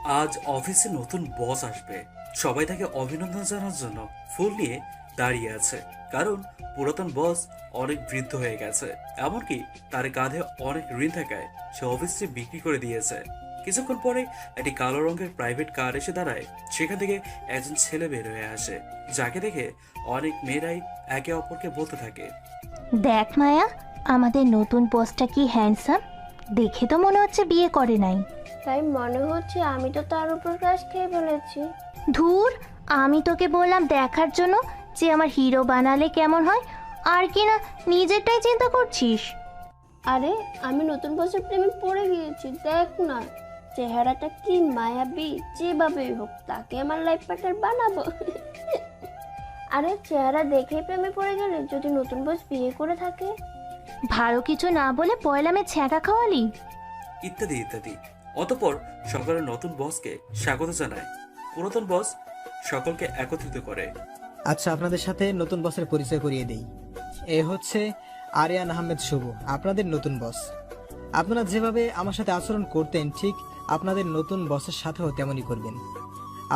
আজ অফিসে নতুন বস আসবে। সবাই তাকে অভিনন্দন জানার জন্য ফুল নিয়ে দাঁড়িয়ে আছে। কারণ পুরাতন বস অনেক বৃদ্ধ হয়ে গেছে। এমনকি তার কাঁধে অনেক ঋণ থাকায় সে অফিসটি বিক্রি করে দিয়েছে। কিছুক্ষণ পরে একটি কালো রঙের প্রাইভেট কার এসে দাঁড়ায়। সেখান থেকে একজন ছেলে বের হয়ে আসে, যাকে দেখে অনেক মেয়েরাই একে অপরকে বলতে থাকে, দেখ মায়া, আমাদের নতুন বসটা কি হ্যান্ডসাম! দেখে তো মনে হচ্ছে বিয়ে করে নাই। তাই মনে হচ্ছে আমি তো তার উপর ক্রাশ খেয়ে ফেলেছি। ধুর, আমি তোকে বললাম দেখার জন্য যে আমার হিরো বানালে কেমন হয়, আর কি না নিজেরটাই চিন্তা করছিস। আরে আমি নতুন বছর প্রেমে পড়ে গিয়েছি, দেখ না চেহারাটা কি মায়াবী। যেভাবেই হোক তাকে আমার লাইফ পার্টনার বানাবো। আরে চেহারা দেখেই প্রেমে পড়ে গেলে যদি নতুন বস বিয়ে করে থাকে? ভালো কিছু না বলে পয়লামে ছ্যাঁকা খাওয়ালি। ইত্যাদি ইত্যাদি। অতঃপর সকালে নতুন বসকে স্বাগত জানায়। পুরাতন বস সকলকে একত্রিত করে। আচ্ছা, আপনাদের সাথে নতুন বসের পরিচয় করিয়ে দেই। এ হচ্ছে আরিয়ান আহমেদ শুভ, আপনাদের নতুন বস। আপনারা যেভাবে আমার সাথে আচরণ করতেন, ঠিক আপনাদের নতুন বসের সাথেও তেমনই করবেন।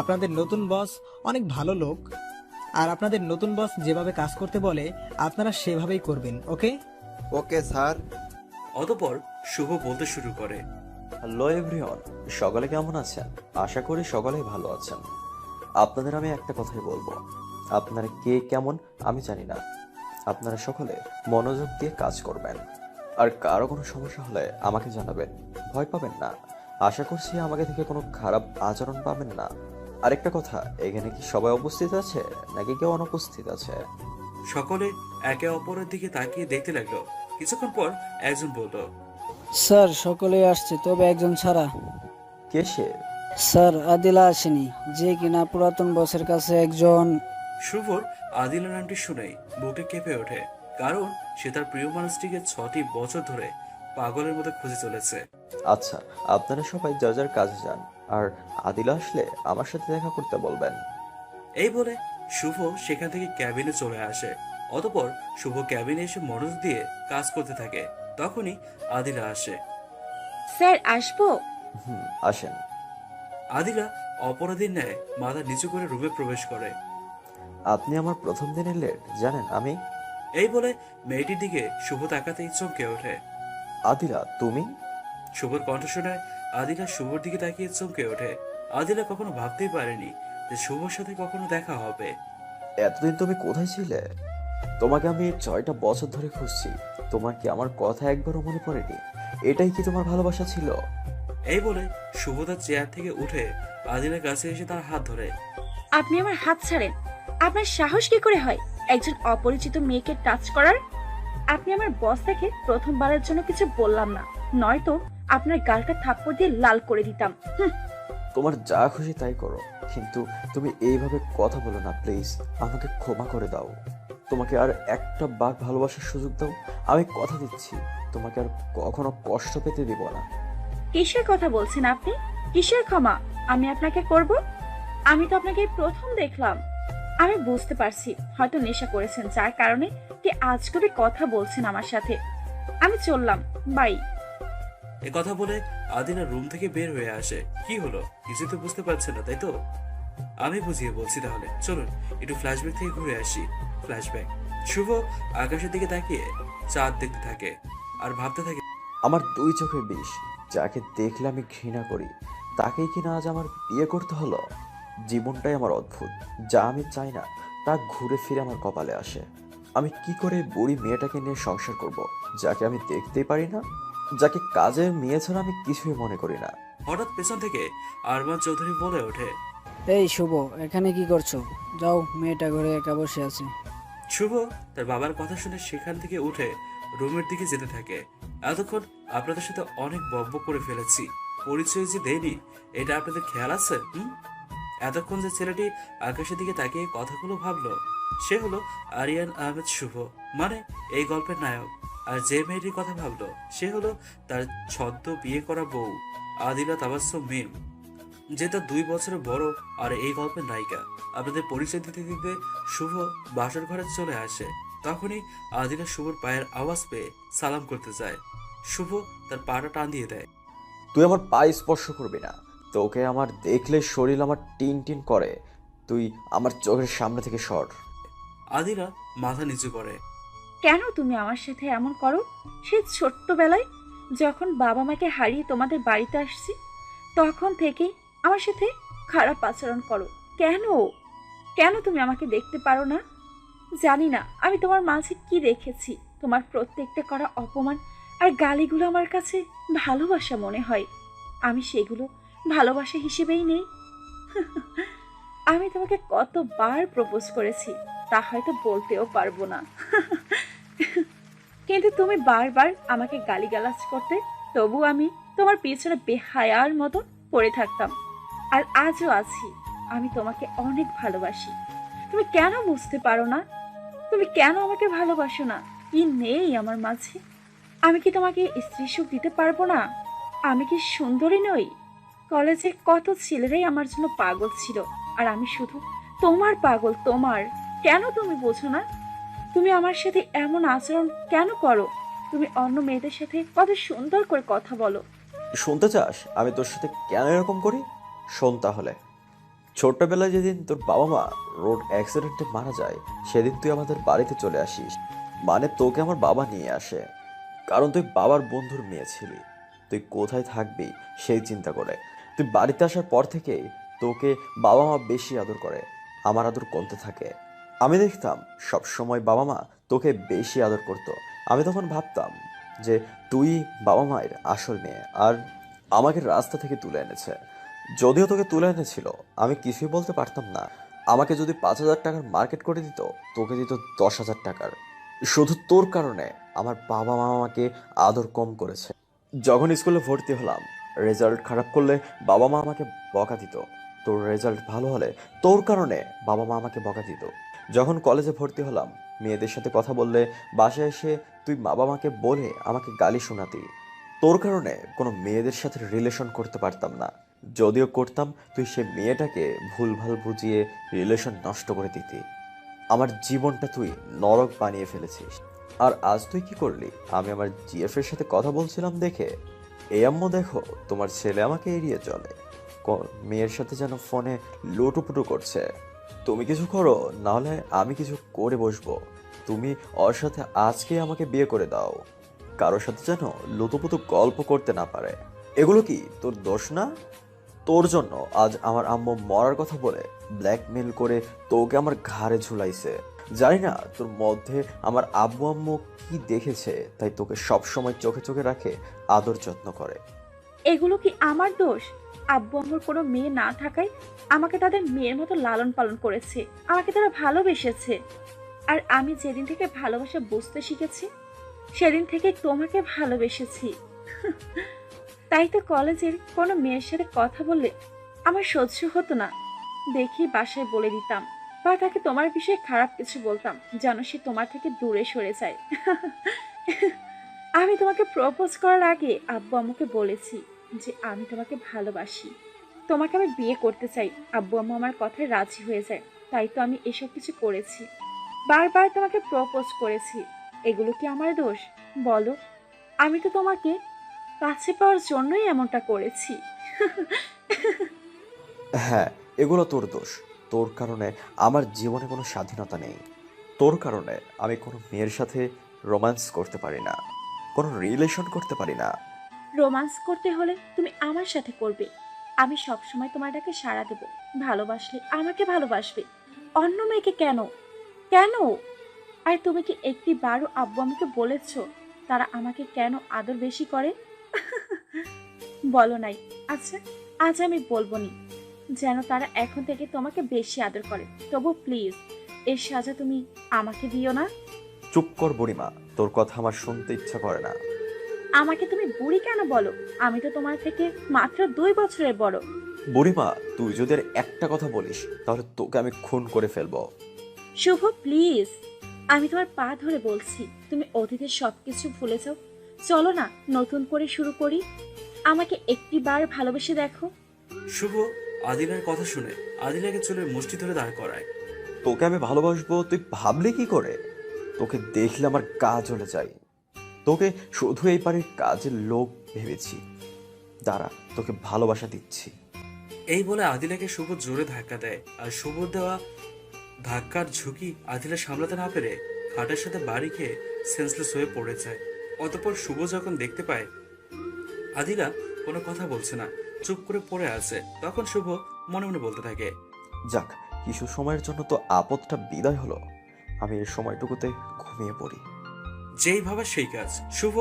আপনাদের নতুন বস অনেক ভালো লোক, আর আপনাদের নতুন বস যেভাবে কাজ করতে বলে আপনারা সেভাবেই করবেন। ওকে? Okay sir. অতঃপর শুভ বলতে শুরু করে, হ্যালো এভরিওয়ান, সকলে কেমন আছেন? আশা করি সকলেই ভালো আছেন। আপনাদের আমি একটা কথাই বলবো, আপনারা কে কেমন আমি জানি না, আপনারা সকলে মনোযোগ দিয়ে কাজ করবেন। আর কারো কোনো সমস্যা হলে আমাকে জানাবেন, ভয় পাবেন না। আশা করছি আমাকে থেকে কোনো খারাপ আচরণ পাবেন না। আরেকটা কথা, এখানে কি সবাই উপস্থিত আছে নাকি কেউ অনুপস্থিত আছে? সকলে একে অপরের দিকে তাকিয়ে দেখতে লাগলো। কিছুক্ষণ পর একজন বলল, স্যার সকলেই আসছে, তবে একজন ছাড়া। কে সে? স্যার আদিলা আসেনি, যে কিনা পুরাতন বসের কাছে একজন। শুভর আদিলের নামটি শুনেই বুকে কেঁপে ওঠে। কারণ সে তার প্রিয় মানুষটিকে 6টি বছর ধরে পাগলের মতো খুঁজে চলেছে। আচ্ছা, আপনারা সবাই যার যার কাজে যান, আর আদিলা আসলে আমার সাথে দেখা করতে বলবেন। এই বলে শুভ সেখান থেকে ক্যাবিনে চলে আসে। অতঃপর শুভ ক্যাবিনে এসে মনোযোগ দিয়ে কাজ করতে থাকে। তখনই আদিলা আসে। স্যার আসবো? আসেন। আদিলা অপরাধীর ন্যায় মাথা নিচু করে রুমে প্রবেশ করে। আপনি আমার প্রথম দিনের লেট জানেন আমি। এই বলে মেয়েটির দিকে শুভ তাকাতেই চমকে ওঠে। আদিলা তুমি? শুভর কণ্ঠ শুনে আদিলা শুভর দিকে তাকিয়ে চমকে ওঠে। আদিলা কখনো ভাবতেই পারেনি যে শুভর সাথে কখনো দেখা হবে। এতদিন তুমি কোথায় ছিলে? তোমাকে আমি 6টা বছর ধরে খুঁজছি। তোমার কি আমার কথা একবারও মনে পড়েনি? এটাই কি তোমার ভালোবাসা ছিল? এই বলে শুভ তার চেয়ার থেকে উঠে আদিলার কাছে এসে তার হাত ধরে। আপনি আমার হাত ছাড়েন! আপনার সাহস কি করে হয় একজন অপরিচিত মেয়েকে টাচ করার? আপনি আমার বস দেখে প্রথমবারের জন্য কিছু বললাম না, নয়তো আপনার গালটা থাপ্পড় দিয়ে লাল করে দিতাম। তোমার যা খুশি তাই করো, কিন্তু তুমি এইভাবে কথা বলো না প্লিজ। আমাকে ক্ষমা করে দাও। তোমাকে আর একটা বার ভালোবাসার সুযোগ দাও। আমি কথা দিচ্ছি তোমাকে আর কখনো কষ্ট পেতে দিব না। কিসের কথা বলছেন আপনি? কিসের ক্ষমা আমি আপনাকে করব? আমি তো আপনাকে এই প্রথম দেখলাম। আমি বুঝতে পারছি হয়তো নেশা করেছেন, যার কারণে কি আজগুবি কথা বলছেন আমার সাথে। আমি চললাম, বাই। এ কথা বলে আদিলা রুম থেকে বের হয়ে আসে। কি হলো, কিছু তো বুঝতে পারছে না, তাই তো? আমি বুঝিয়ে বলছি তাহলে। চলুন একটু ফ্ল্যাশব্যাক থেকে ঘুরে আসি। ফ্ল্যাশব্যাক। শুভ আকাশের দিকে তাকিয়ে চাঁদ দেখতে থাকে আর ভাবতে থাকে, আমার 2 চোখের বিষ, যাকে দেখলে আমি ঘৃণা করি, তাকেই কিনা আজ আমার বিয়ে করতে হলো। জীবনটাই আমার অদ্ভুত। যা আমি চাই না তা ঘুরে ফিরে আমার কপালে আসে। আমি কি করে বুড়ি মেয়েটাকে নিয়ে সংসার করব, যাকে আমি দেখতেই পারি না, যাকে কাজের মেয়ে ছাড়া আমি কিছুই মনে করি না। হঠাৎ পেছন থেকে আরমান চৌধুরী বলে ওঠে। এই শুভ, এখানে কি করছো? যাও, মেয়েটা ঘরে একা বসে আছে। শুভ তার বাবার কথা শুনে সেখান থেকে উঠে রুমের দিকে যেতে থাকে। এতক্ষণ আপনাদের সাথে অনেক বকবক করে ফেলেছি, পরিচয় যে দেয়নি, এটা আপনাদের খেয়াল আছে? এতক্ষণ যে ছেলেটি আকাশের দিকে তাকিয়ে কথাগুলো ভাবলো, সে হলো আরিয়ান আহমেদ শুভ, মানে এই গল্পের নায়ক। আর যে মেয়েটির কথা ভাবলো, সে হলো তার ছদ্ম বিয়ে করা বউ আদিলা তাবাসসুম মিম, যে তার 2 বছরের বড় আর এই গল্পের নায়িকা। আপনাদের পরিচয় দিতে দিতে শুভ বাসর ঘরে চলে আসে। তখনই আদিলা শুভর পায়ের আওয়াজ পেয়ে সালাম করতে যায়। শুভ তার পাটা টান দিয়ে দেয়। তুই আমার পা স্পর্শ করবি না। তোকে আমার দেখলে শরীর আমার টিন টিন করে। তুই আমার চোখের সামনে থেকে সর। আদিলা মাথা নিচু করে। কেন তুমি আমার সাথে এমন করো? সেই ছোট্টবেলায় যখন বাবা মাকে হারিয়ে তোমাদের বাড়িতে আসছি, তখন থেকেই আমার সাথে খারাপ আচরণ করো। কেন? কেন তুমি আমাকে দেখতে পারো না? জানি না আমি তোমার মাঝে কি দেখেছি। তোমার প্রত্যেকটা করা অপমান আর গালিগুলো আমার কাছে ভালোবাসা মনে হয়। আমি সেগুলো ভালোবাসা হিসেবেই নেই। আমি তোমাকে কতবার প্রপোজ করেছি তা হয়তো বলতেও পারবো না। কিন্তু তুমি বারবার আমাকে গালিগালাজ করতে, তবু আমি তোমার পিছনে বেহায়ার মতো পড়ে থাকতাম। আর আজও আছি। আমি তোমাকে অনেক ভালোবাসি। তুমি কেন বুঝতে পারো না? তুমি কেন আমাকে ভালোবাসো না? কি নেই আমার মাঝে? আমি কি তোমাকে স্ত্রী সুখ দিতে পারবো না? আমি কি সুন্দরী নই? কলেজে কত ছেলেরাই আমার জন্য পাগল ছিল, আর আমি শুধু তোমার পাগল। তোমার কেন তুমি বোঝো না? তুমি আমার সাথে এমন আচরণ কেন করো? তুমি অন্য মেয়েদের সাথে কত সুন্দর করে কথা বলো। শুনতে চাস আমি তোর সাথে কেন এরকম করি? শোন তাহলে। ছোট্টবেলায় যেদিন তোর বাবা মা রোড অ্যাক্সিডেন্টে মারা যায়, সেদিন তুই আমাদের বাড়িতে চলে আসিস। মানে তোকে আমার বাবা নিয়ে আসে, কারণ তুই বাবার বন্ধুর মেয়ে ছিলি। তুই কোথায় থাকবি সেই চিন্তা করে তুই বাড়িতে আসার পর থেকে তোকে বাবা মা বেশি আদর করে, আমার আদর কমতে থাকে। আমি দেখতাম সব সময় বাবা মা তোকে বেশি আদর করতো। আমি তখন ভাবতাম যে তুই বাবা মায়ের আসল মেয়ে, আর আমাকে রাস্তা থেকে তুলে এনেছে। যদিও তোকে তুলে এনেছিল, আমি কিছুই বলতে পারতাম না। আমাকে যদি 5,000 টাকার মার্কেট করে দিত, তোকে দিত 10,000 টাকার। শুধু তোর কারণে আমার বাবা মা আমাকে আদর কম করেছে। যখন স্কুলে ভর্তি হলাম, রেজাল্ট খারাপ করলে বাবা মা আমাকে বকা দিত। তোর রেজাল্ট ভালো হলে তোর কারণে বাবা মা আমাকে বকা দিত। যখন কলেজে ভর্তি হলাম, মেয়েদের সাথে কথা বললে বাসায় এসে তুই বাবা মাকে বলে আমাকে গালি শোনাতি। তোর কারণে কোনো মেয়েদের সাথে রিলেশন করতে পারতাম না। যদিও করতাম, তুই সে মেয়েটাকে ভুলভাল বুঝিয়ে রিলেশন নষ্ট করে দিতি। আমার জীবনটা তুই নরক বানিয়ে ফেলেছিস। আর আজ তুই কি করলি? আমি আমার জিএফ এর সাথে কথা বলছিলাম দেখে এই আম্মু দেখো তোমার ছেলে আমাকে এড়িয়ে চলে, মেয়ের সাথে যেন ফোনে লুটুপুটু করছে। তুমি কিছু করো, নাহলে আমি কিছু করে বসবো। তুমি ওর সাথে আজকে আমাকে বিয়ে করে দাও, কারোর সাথে যেন লুতুপুতু গল্প করতে না পারে। এগুলো কি তোর দোষ না? তোর জন্য আজ আমার আম্মু মরার কথা বলে ব্ল্যাকমেল করে তোকে আমার ঘাড়ে ঝুলাইছে। জানি না তোর মধ্যে আমার আব্বু আম্মু কি দেখেছে, তাই তোকে সব সময় চোখে চোখে রাখে, আদর যত্ন করে। এগুলো কি আমার দোষ? আব্বু আম্মুর কোনো মেয়ে না থাকায় আমাকে তাদের মেয়ের মতো লালন পালন করেছে। আমাকে তারা ভালোবেসেছে। আর আমি যেদিন থেকে ভালোবাসা বুঝতে শিখেছি, সেদিন থেকে তোমাকে ভালোবেসেছি। তাই তো কলেজের কোনো মেয়ের সাথে কথা বললে আমার সহ্য হতো না। দেখি বাসায় বলে দিতাম, বা তাকে তোমার বিষয়ে খারাপ কিছু বলতাম, যেন সে তোমার থেকে দূরে সরে যায়। আমি তোমাকে প্রপোজ করার আগে আব্বু আম্মুকে বলেছি যে আমি তোমাকে ভালোবাসি, তোমাকে আমি বিয়ে করতে চাই। আব্বু আম্মু আমার কথায় রাজি হয়ে যায়, তাই তো আমি এসব কিছু করেছি। বারবার তোমাকে প্রপোজ করেছি। এগুলো কি আমার দোষ বলো? আমি তো তোমাকে কাছে পাওয়ার জন্যই এমনটা করেছি। হ্যাঁ, এগুলো তোর দোষ। তোর কারণে আমার জীবনে কোনো স্বাধীনতা নেই। তোর কারণে আমি কোনো মেয়ের সাথে রোম্যান্স করতে পারি না, কোনো রিলেশন করতে পারি না। রোমান্স করতে হলে তুমি আমার সাথে করবে। আমি সব সময় তোমার ডাকে সাড়া দেব। ভালোবাসলে আমাকে ভালোবাসবে, অন্য মেয়েকে কেন? কেন? আর তুমি কি একটি বারও আব্বু আমাকে বলেছো তারা আমাকে কেন আদর বেশি করে? বলো নাই। আচ্ছা, আজ আমি বলবো নি, যেন তারা এখন থেকে তোমাকে বেশি আদর করে। তবু প্লিজ এর সাজা তুমি আমাকে দিও না। চুপ কর বুড়িমা, তোর কথা আমার শুনতে ইচ্ছা করে না। আমাকে তুমি বুড়ি কেন বলো? আমি তো তোমার থেকে মাত্র 2 বছরের বড়। বুড়িমা, তুই যদি আর একটা কথা বলিস তাহলে তোকে আমি খুন করে ফেলবো। শুভ প্লিজ, আমি তোমার পা ধরে বলছি, তুমি অতীতের সবকিছু ভুলে যাও। চলো না নতুন করে শুরু করি। আমাকে একটিবার ভালোবেসে দেখো। শুভ আদিলার কথা শুনে আদিলাকে চুলের মুষ্টি ধরে দাঁড় করায়। তোকে আমি ভালোবাসবো তুই ভাবলি কি করে? তোকে দেখলে আমার গা জ্বলে যায়। তোকে শুধু এই বাড়ির কাজের লোক ভেবেছি। দাঁড়া, তোকে ভালোবাসা দিচ্ছি। এই বলে আদিলাকে শুভ জোরে ধাক্কা দেয়, আর শুভর দেওয়া ধাক্কার ঝুঁকি আদিলা সামলাতে না পেরে খাটের সাথে বাড়ি খেয়ে সেন্সলেস হয়ে পড়ে যায়। অতঃপর শুভ যখন দেখতে পায় আদিলা কোনো কথা বলছে না, চুপ করে পড়ে আছে, তখন শুভ মনে মনে বলতে থাকে, যাক, কিছু সময়ের জন্য তো আপদটা বিদায় হলো। আমি এই সময়টুকুতে ঘুমিয়ে পড়ি। যেই ভাবা সেই কাজ। শুভ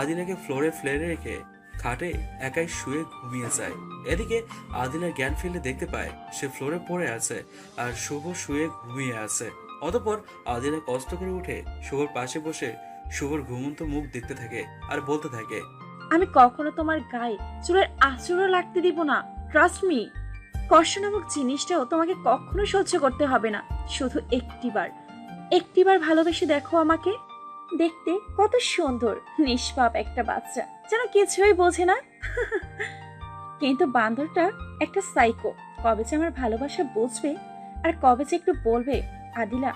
আদিলাকে ফ্লোরে ফেলে রেখে খাটে একাই শুয়ে ঘুমিয়ে যায়। এদিকে আদিলার জ্ঞান ফিরলে দেখতে পায় সে ফ্লোরে পড়ে আছে আর শুভ শুয়ে ঘুমিয়ে আছে। অতঃপর আদিলা কষ্ট করে উঠে শুভর পাশে বসে শুভর ঘুমন্ত মুখ দেখতে থাকে আর বলতে থাকে, আমি কখনো তোমার গায়ে চুলের আঁচড়ও লাগতে দিব না, ট্রাস্ট মি। কষ্ট নামক জিনিসটাও তোমাকে কখনো সহ্য করতে হবে না। শুধু একটিবার ভালোবেসে দেখো আমাকে। দেখতে কত সুন্দর, নিষ্পাপ একটা বাচ্চা, যেন কিছুই বোঝে না। কিন্তু বান্দরটা একটা সাইকো। কবে যে আমার ভালোবাসা বুঝবে আর কবে যে একটু বলবে, আদিলা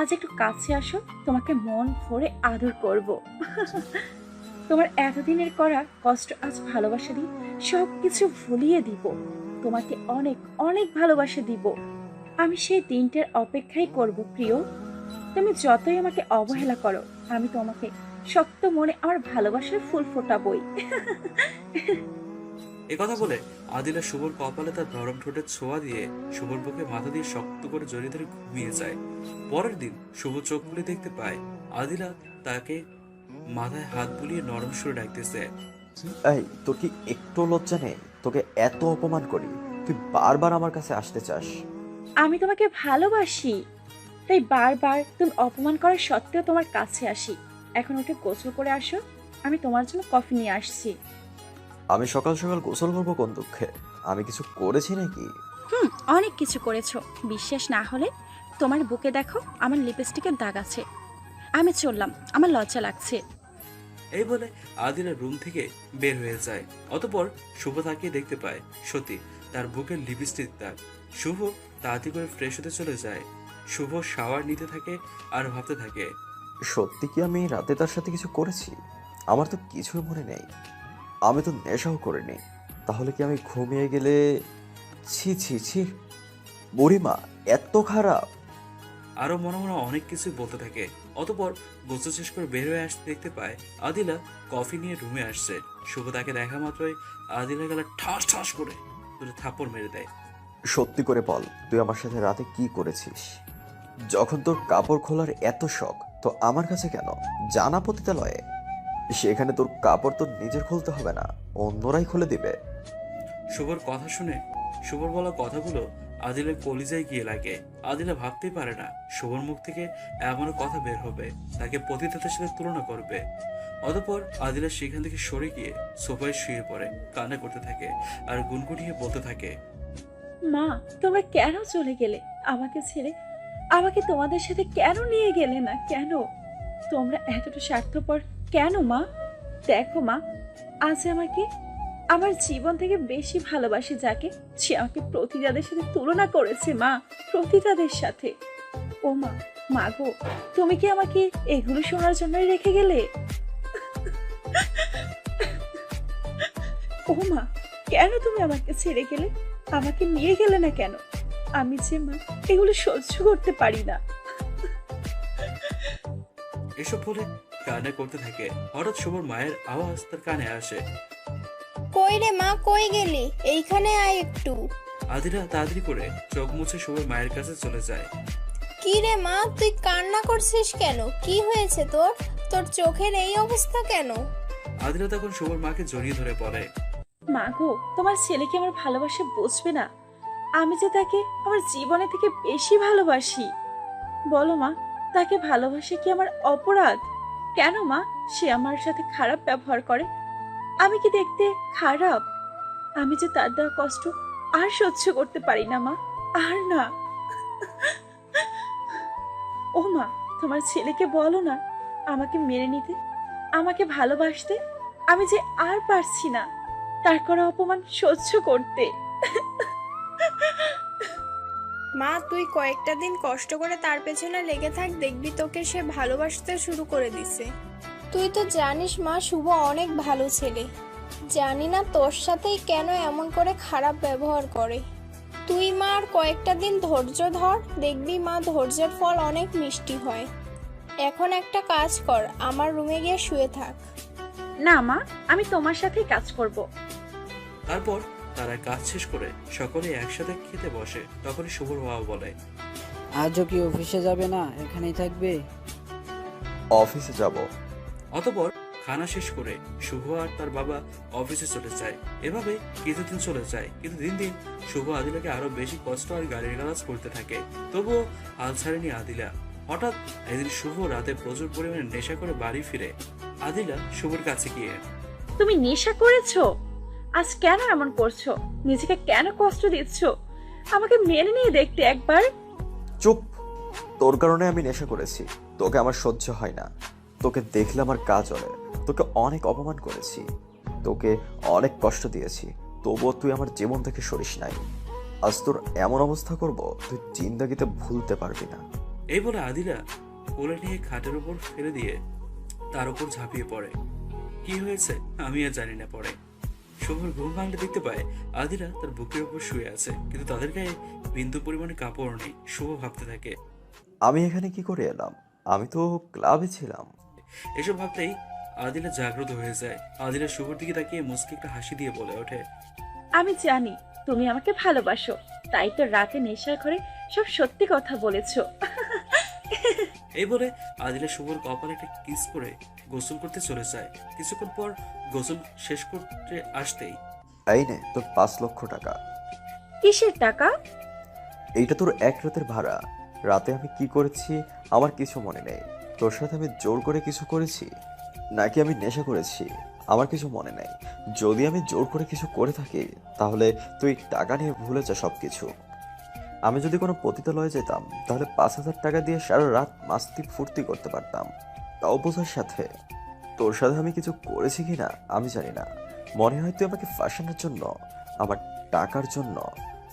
আজ একটু কাছে আসো, তোমাকে মন ভরে আদর করব। তোমার এতদিনের করা কষ্ট আজ ভালোবাসা দিই সবকিছু ভুলিয়ে দিব। তোমাকে অনেক অনেক ভালোবাসা দিব। আমি সেই দিনটার অপেক্ষাই করব প্রিয়। তুমি যতই আমাকে অবহেলা করো, আমি তোমাকে শক্ত মনে আমার ভালোবাসার ফুল ফোটাবই। একথা বলে আদিলা শুভর কপালে তার নরম ঠোঁটের ছোঁয়া দিয়ে শুভর বুকে মাথা দিয়ে শক্ত করে জড়িয়ে ধরে ঘুমিয়ে যায়। পরের দিন শুভ চোখ খুলে দেখতে পায় আদিলা তাকে মাথায় হাত বুলিয়ে নরম সুরে ডাকতেছে। এই, তোর কি একটু লজ্জা নেই? তোকে এত অপমান করি, তুই বারবার আমার কাছে আসতে চাস। আমি তোমাকে ভালোবাসি, তাই বারবার তুমি অপমান করার সত্ত্বেও তোমার কাছে আসি। এখন উঠে গোসল করে আসো, আমি তোমার জন্য কফি নিয়ে আসছি। আমি সকাল সকাল গোসল করবো কোন দুঃখে? আমি কিছু করেছি নাকি? অনেক কিছু করেছো। বিশ্বাস না হলে তোমার বুকে দেখো, আমার লিপস্টিকের দাগ আছে। আমি চললাম, আমার লজ্জা লাগছে। এই বলে আদিলা রুম থেকে বের হয়ে যায়। অতঃপর শুভ তাকিয়ে দেখতে পায় সত্যি তার বুকের লিপস্টিক দাগ। শুভ তাড়াতাড়ি করে ফ্রেশ হতে চলে যায়। শুভ শাওয়ার নিতে থাকে আর ভাবতে থাকে, সত্যি কি আমি রাতে তার সাথে কিছু করেছি? আমার তো কিছুই মনে নেই। আমি তো নেশাও করিনি। তাহলে কি আমি ঘুমিয়ে গেলে? ছি ছি ছি, বুড়িমা এত খারাপ? আরো মনে মনে অনেক কিছুই বলতে থাকে। অতঃপর গোসল শেষ করে বের হয়ে আসতে দেখতে পায় আদিলা কফি নিয়ে রুমে আসছে। শুভ তাকে দেখা মাত্রই আদিলা গেলা ঠাস ঠাস করে দুটো থাপ্পড় মেরে দেয়। সত্যি করে বল, তুই আমার সাথে রাতে কি করেছিস? যখন তোর কাপড় খোলার এত শখ, তো আমার কাছে কেন? জানা পতিতালয়ে, সেখানে তোর কাপড় তো নিজের খুলতে হবে না, অন্যরাই খুলে দিবে। শুভর কথা শুনে শুভর বলা কথাগুলো আদিলের কলিজায় গিয়ে লাগে। আদিলা ভাবতেই পারে না শুভর মুখ থেকে এমন কথা বের হবে, তাকে পতিতাদের সাথে তুলনা করবে। অতঃপর আদিলা সেখান থেকে সরে গিয়ে সোফায় শুয়ে পড়ে কান্না করতে থাকে আর গুনগুনিয়ে বলতে থাকে, মা, তোমরা কেন চলে গেলে আমাকে ছেড়ে? আমাকে তোমাদের সাথে কেন নিয়ে গেলে না? কেন তোমরা এতটা স্বার্থপর কেন মা? দেখো মা, আজ আমাকে আমার জীবন থেকে বেশি ভালোবাসি যাকে, সে আমাকে প্রতিদাদের সাথে তুলনা করেছে মা, প্রতিদাদের সাথে। ও মা, মাগো, তুমি কি আমাকে এগুলো শোনার জন্যই রেখে গেলে? ও মা, কেন তুমি আমাকে ছেড়ে গেলে? আমাকে নিয়ে গেলে না কেন? আমি যে মা এগুলো সহ্য করতে পারি না। এসব বলে কান্না করতে থাকে। হঠাৎ শুভর মায়ের আওয়াজ তার কানে আসে। কই রে মা, কই গেলি? এইখানে আয় একটু। আদিলা তাড়াতাড়ি করে চোখ মুছে শুভর মায়ের কাছে চলে যায়। কি রে মা, তুই কান্না করছিস কেন? কি হয়েছে তোর? তোর চোখের এই অবস্থা কেন? আদিলা তখন শুভর মাকে জড়িয়ে ধরে বলে, মা গো, তোমার ছেলেকে আমার ভালোবাসা বুঝবে না? আমি যে তাকে আমার জীবনে থেকে বেশি ভালোবাসি। বলো মা, তাকে ভালোবাসে কি আমার অপরাধ? কেন মা সে আমার সাথে খারাপ ব্যবহার করে? আমি কি দেখতে খারাপ? আমি যে তার দেওয়া কষ্ট আর সহ্য করতে পারি না মা, আর না। ও মা, তোমার ছেলেকে বলো না আমাকে মেনে নিতে, আমাকে ভালোবাসতে। আমি যে আর পারছি না তার করা অপমান সহ্য করতে। মা, তুই কয়েকটা দিন কষ্ট করে তার পেছনে লেগে থাক, দেখবি তোকে সে ভালোবাসতে শুরু করে দিছে। তুই তো জানিস মা, শুভ অনেক ভালো ছেলে। জানি না তোর সাথেই কেন এমন করে খারাপ ব্যবহার করে। তুই মা আর কয়েকটা দিন ধৈর্য ধর, দেখবি মা ধৈর্যের ফল অনেক মিষ্টি হয়। এখন একটা কাজ কর, আমার রুমে গিয়ে শুয়ে থাক। না মা, আমি তোমার সাথেই কাজ করব। তারপর তারা কাজ শেষ করে সকলে একসাথে খেতে বসে। তখনই শুভর বাবা বলে, আজও কি অফিসে যাবে না, এখানেই থাকবে? অফিসে যাব। অতঃপর খানা শেষ করে শুভ আর তার বাবা অফিসে চলে যায়। এভাবে কিছুদিন চলে যায়, কিন্তু দিন দিন শুভ আদিলাকে আরো বেশি কষ্ট আর গালির গালাজ করতে থাকে। তবুও হাল ছাড়েনি আদিলা। হঠাৎ একদিন শুভ রাতে প্রচুর পরিমাণে নেশা করে বাড়ি ফিরে। আদিলা শুভর কাছে গিয়ে, তুমি নেশা করেছো? আজ কেন এমন করছো? নিজেকে কেন কষ্ট দিচ্ছ? আমাকে মেনে নিয়ে দেখতে একবার। চুপ! তোর কারণে আমি নেশা করেছি। তোকে আমার সহ্য হয় না। তোকে দেখলে আমার গা জ্বলে। তোকে অনেক অপমান করেছি, তোকে অনেক কষ্ট দিয়েছি, তবুও তুই আমার জীবন থেকে সরিস নাই। আজ তোর এমন অবস্থা করব তুই জিন্দাগিতে ভুলতে পারবি না। এই বলে আদিলা কোলে নিয়ে খাটের উপর ফেলে দিয়ে তার উপর ঝাঁপিয়ে পড়ে। কি হয়েছে আমি আর জানি না। পরে শুভর ঘুম ভাঙলে দেখতে পায় আদিলা তার বুকের উপর শুয়ে আছে, কিন্তু তাদের গায়ে বিন্দু পরিমাণে কাপড় নেই। শুভ ভাবতে থাকে, আমি এখানে কি করে এলাম? আমি তো ক্লাবে ছিলাম। এসব ভাবতেই আদিলা জাগ্রত হয়ে যায়। আদিলা শুভর দিকে তাকিয়ে মুচকি একটা হাসি দিয়ে বলে ওঠে, আমি জানি তুমি আমাকে ভালোবাসো, তাই তো রাতে নেশার ঘরে সব সত্যি কথা বলেছো। এই বলে আদিলা শুভর কপালে একটা কিস করে গোসল করতে চলে যায়। কিছুক্ষণ পর গোসল শেষ করতে আসতেই, এই নে তোর 5 লক্ষ টাকা। কিসের টাকা? এইটা তোর এক রাতের ভাড়া। রাতে আমি কি করেছি আমার কিছু মনে নেই। তোর সাথে আমি জোর করে কিছু করেছি নাকি আমি নেশা করেছি আমার কিছু মনে নেই। যদি আমি জোর করে কিছু করে থাকি তাহলে তুই টাকা নিয়ে ভুলে যা সবকিছু। আমি যদি কোনো পতিতালয়ে যেতাম তাহলে 5,000 টাকা দিয়ে সারা রাত মাস্তি ফুর্তি করতে পারতাম, তাও বোঝার সাথে। তোর সাথে আমি কিছু করেছি কিনা আমি জানি না। মনে হয় তুই আমাকে ফাঁসানোর জন্য, আমার টাকার জন্য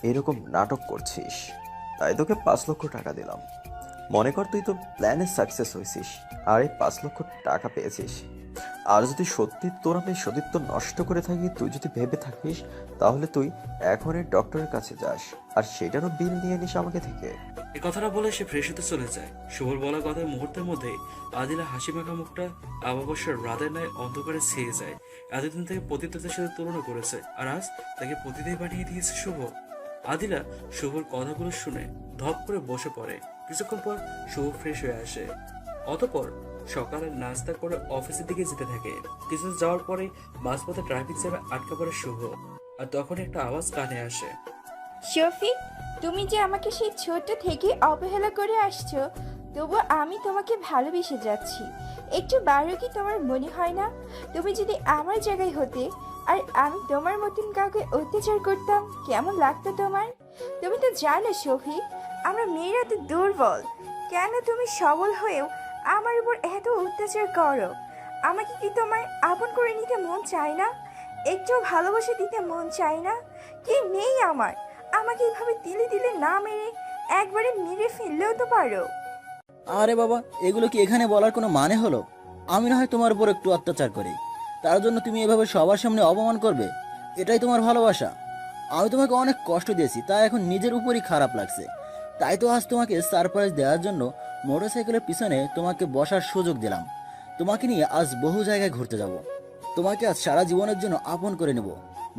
এরকম নাটক করছিস, তাই তোকে 5 লক্ষ টাকা দিলাম। মনে কর তুই তোর প্ল্যানে সাকসেস হয়েছিস আর এই 5 লক্ষ টাকা পেয়েছিস। আর যদি সত্যি তোর আমি সতীত্ব নষ্ট করে থাকি, তুই যদি ভেবে থাকিস, তাহলে তুই এখনই ডক্টরের কাছে যাস আর সেটারও বিল নিয়ে নিস আমাকে থেকে। এই কথাটা বলে সে ফ্রেশ হতে চলে যায়। শুভর বলা কথার মুহূর্তের মধ্যে আদিলা হাসি মাখা মুখটা অমাবস্যার রাতের ন্যায় অন্ধকারে ছেয়ে যায়। এতদিন থেকে পতিতাদের সাথে তুলনা করেছে, আর আজ তাকে পতিতাই বানিয়ে দিয়েছে শুভ। আদিলা শুভর কথাগুলো শুনে ধপ করে বসে পড়ে। কিছুক্ষণ পর শুভ ফ্রেশ হয়ে আসে। অতঃপর সকালের নাস্তা করে অফিসের দিকে যেতে থাকে। কিছু যাওয়ার পরে মাঝপথে ট্রাফিক জ্যামে আটকা পড়ে শুভ। আর তখন একটা আওয়াজ কানে আসে, শফিক, তুমি যে আমাকে সেই ছোট থেকে অবহেলা করে আসছো, তবু আমি তোমাকে ভালোবেসে যাচ্ছি। একটু বারো কি তোমার মনে হয় না? তুমি যদি আমার জায়গায় হতে আর আমি তোমার মতন কাউকে অত্যাচার করতাম, কেমন লাগতো তোমার? তুমি তো জানো শফিক, আমরা মেয়েরা তো দুর্বল। কেন তুমি সবল হয়েও আমার উপর এত অত্যাচার করো? আমাকে কি তোমার আপন করে নিতে মন চায় না? একটু ভালোবাসা দিতে মন চায় না? কি নেই আমার? আমাকে এইভাবে দিলে দিলে না মেরে একবারে মেরে ফেললেও তো পারো। আরে বাবা, এগুলো কি এখানে বলার কোনো মানে হলো? আমি না হয় তোমার উপর একটু অত্যাচার করি, তার জন্য তুমি এভাবে সবার সামনে অপমান করবে? এটাই তোমার ভালোবাসা? আমি তোমাকে অনেক কষ্ট দিয়েছি, তাই এখন নিজের উপরই খারাপ লাগছে। তাই তো আজ তোমাকে সারপ্রাইজ দেওয়ার জন্য মোটরসাইকেলের পিছনে তোমাকে বসার সুযোগ দিলাম। তোমাকে নিয়ে আজ বহু জায়গায় ঘুরতে যাব। তোমাকে আজ সারা জীবনের জন্য আপন করে নেব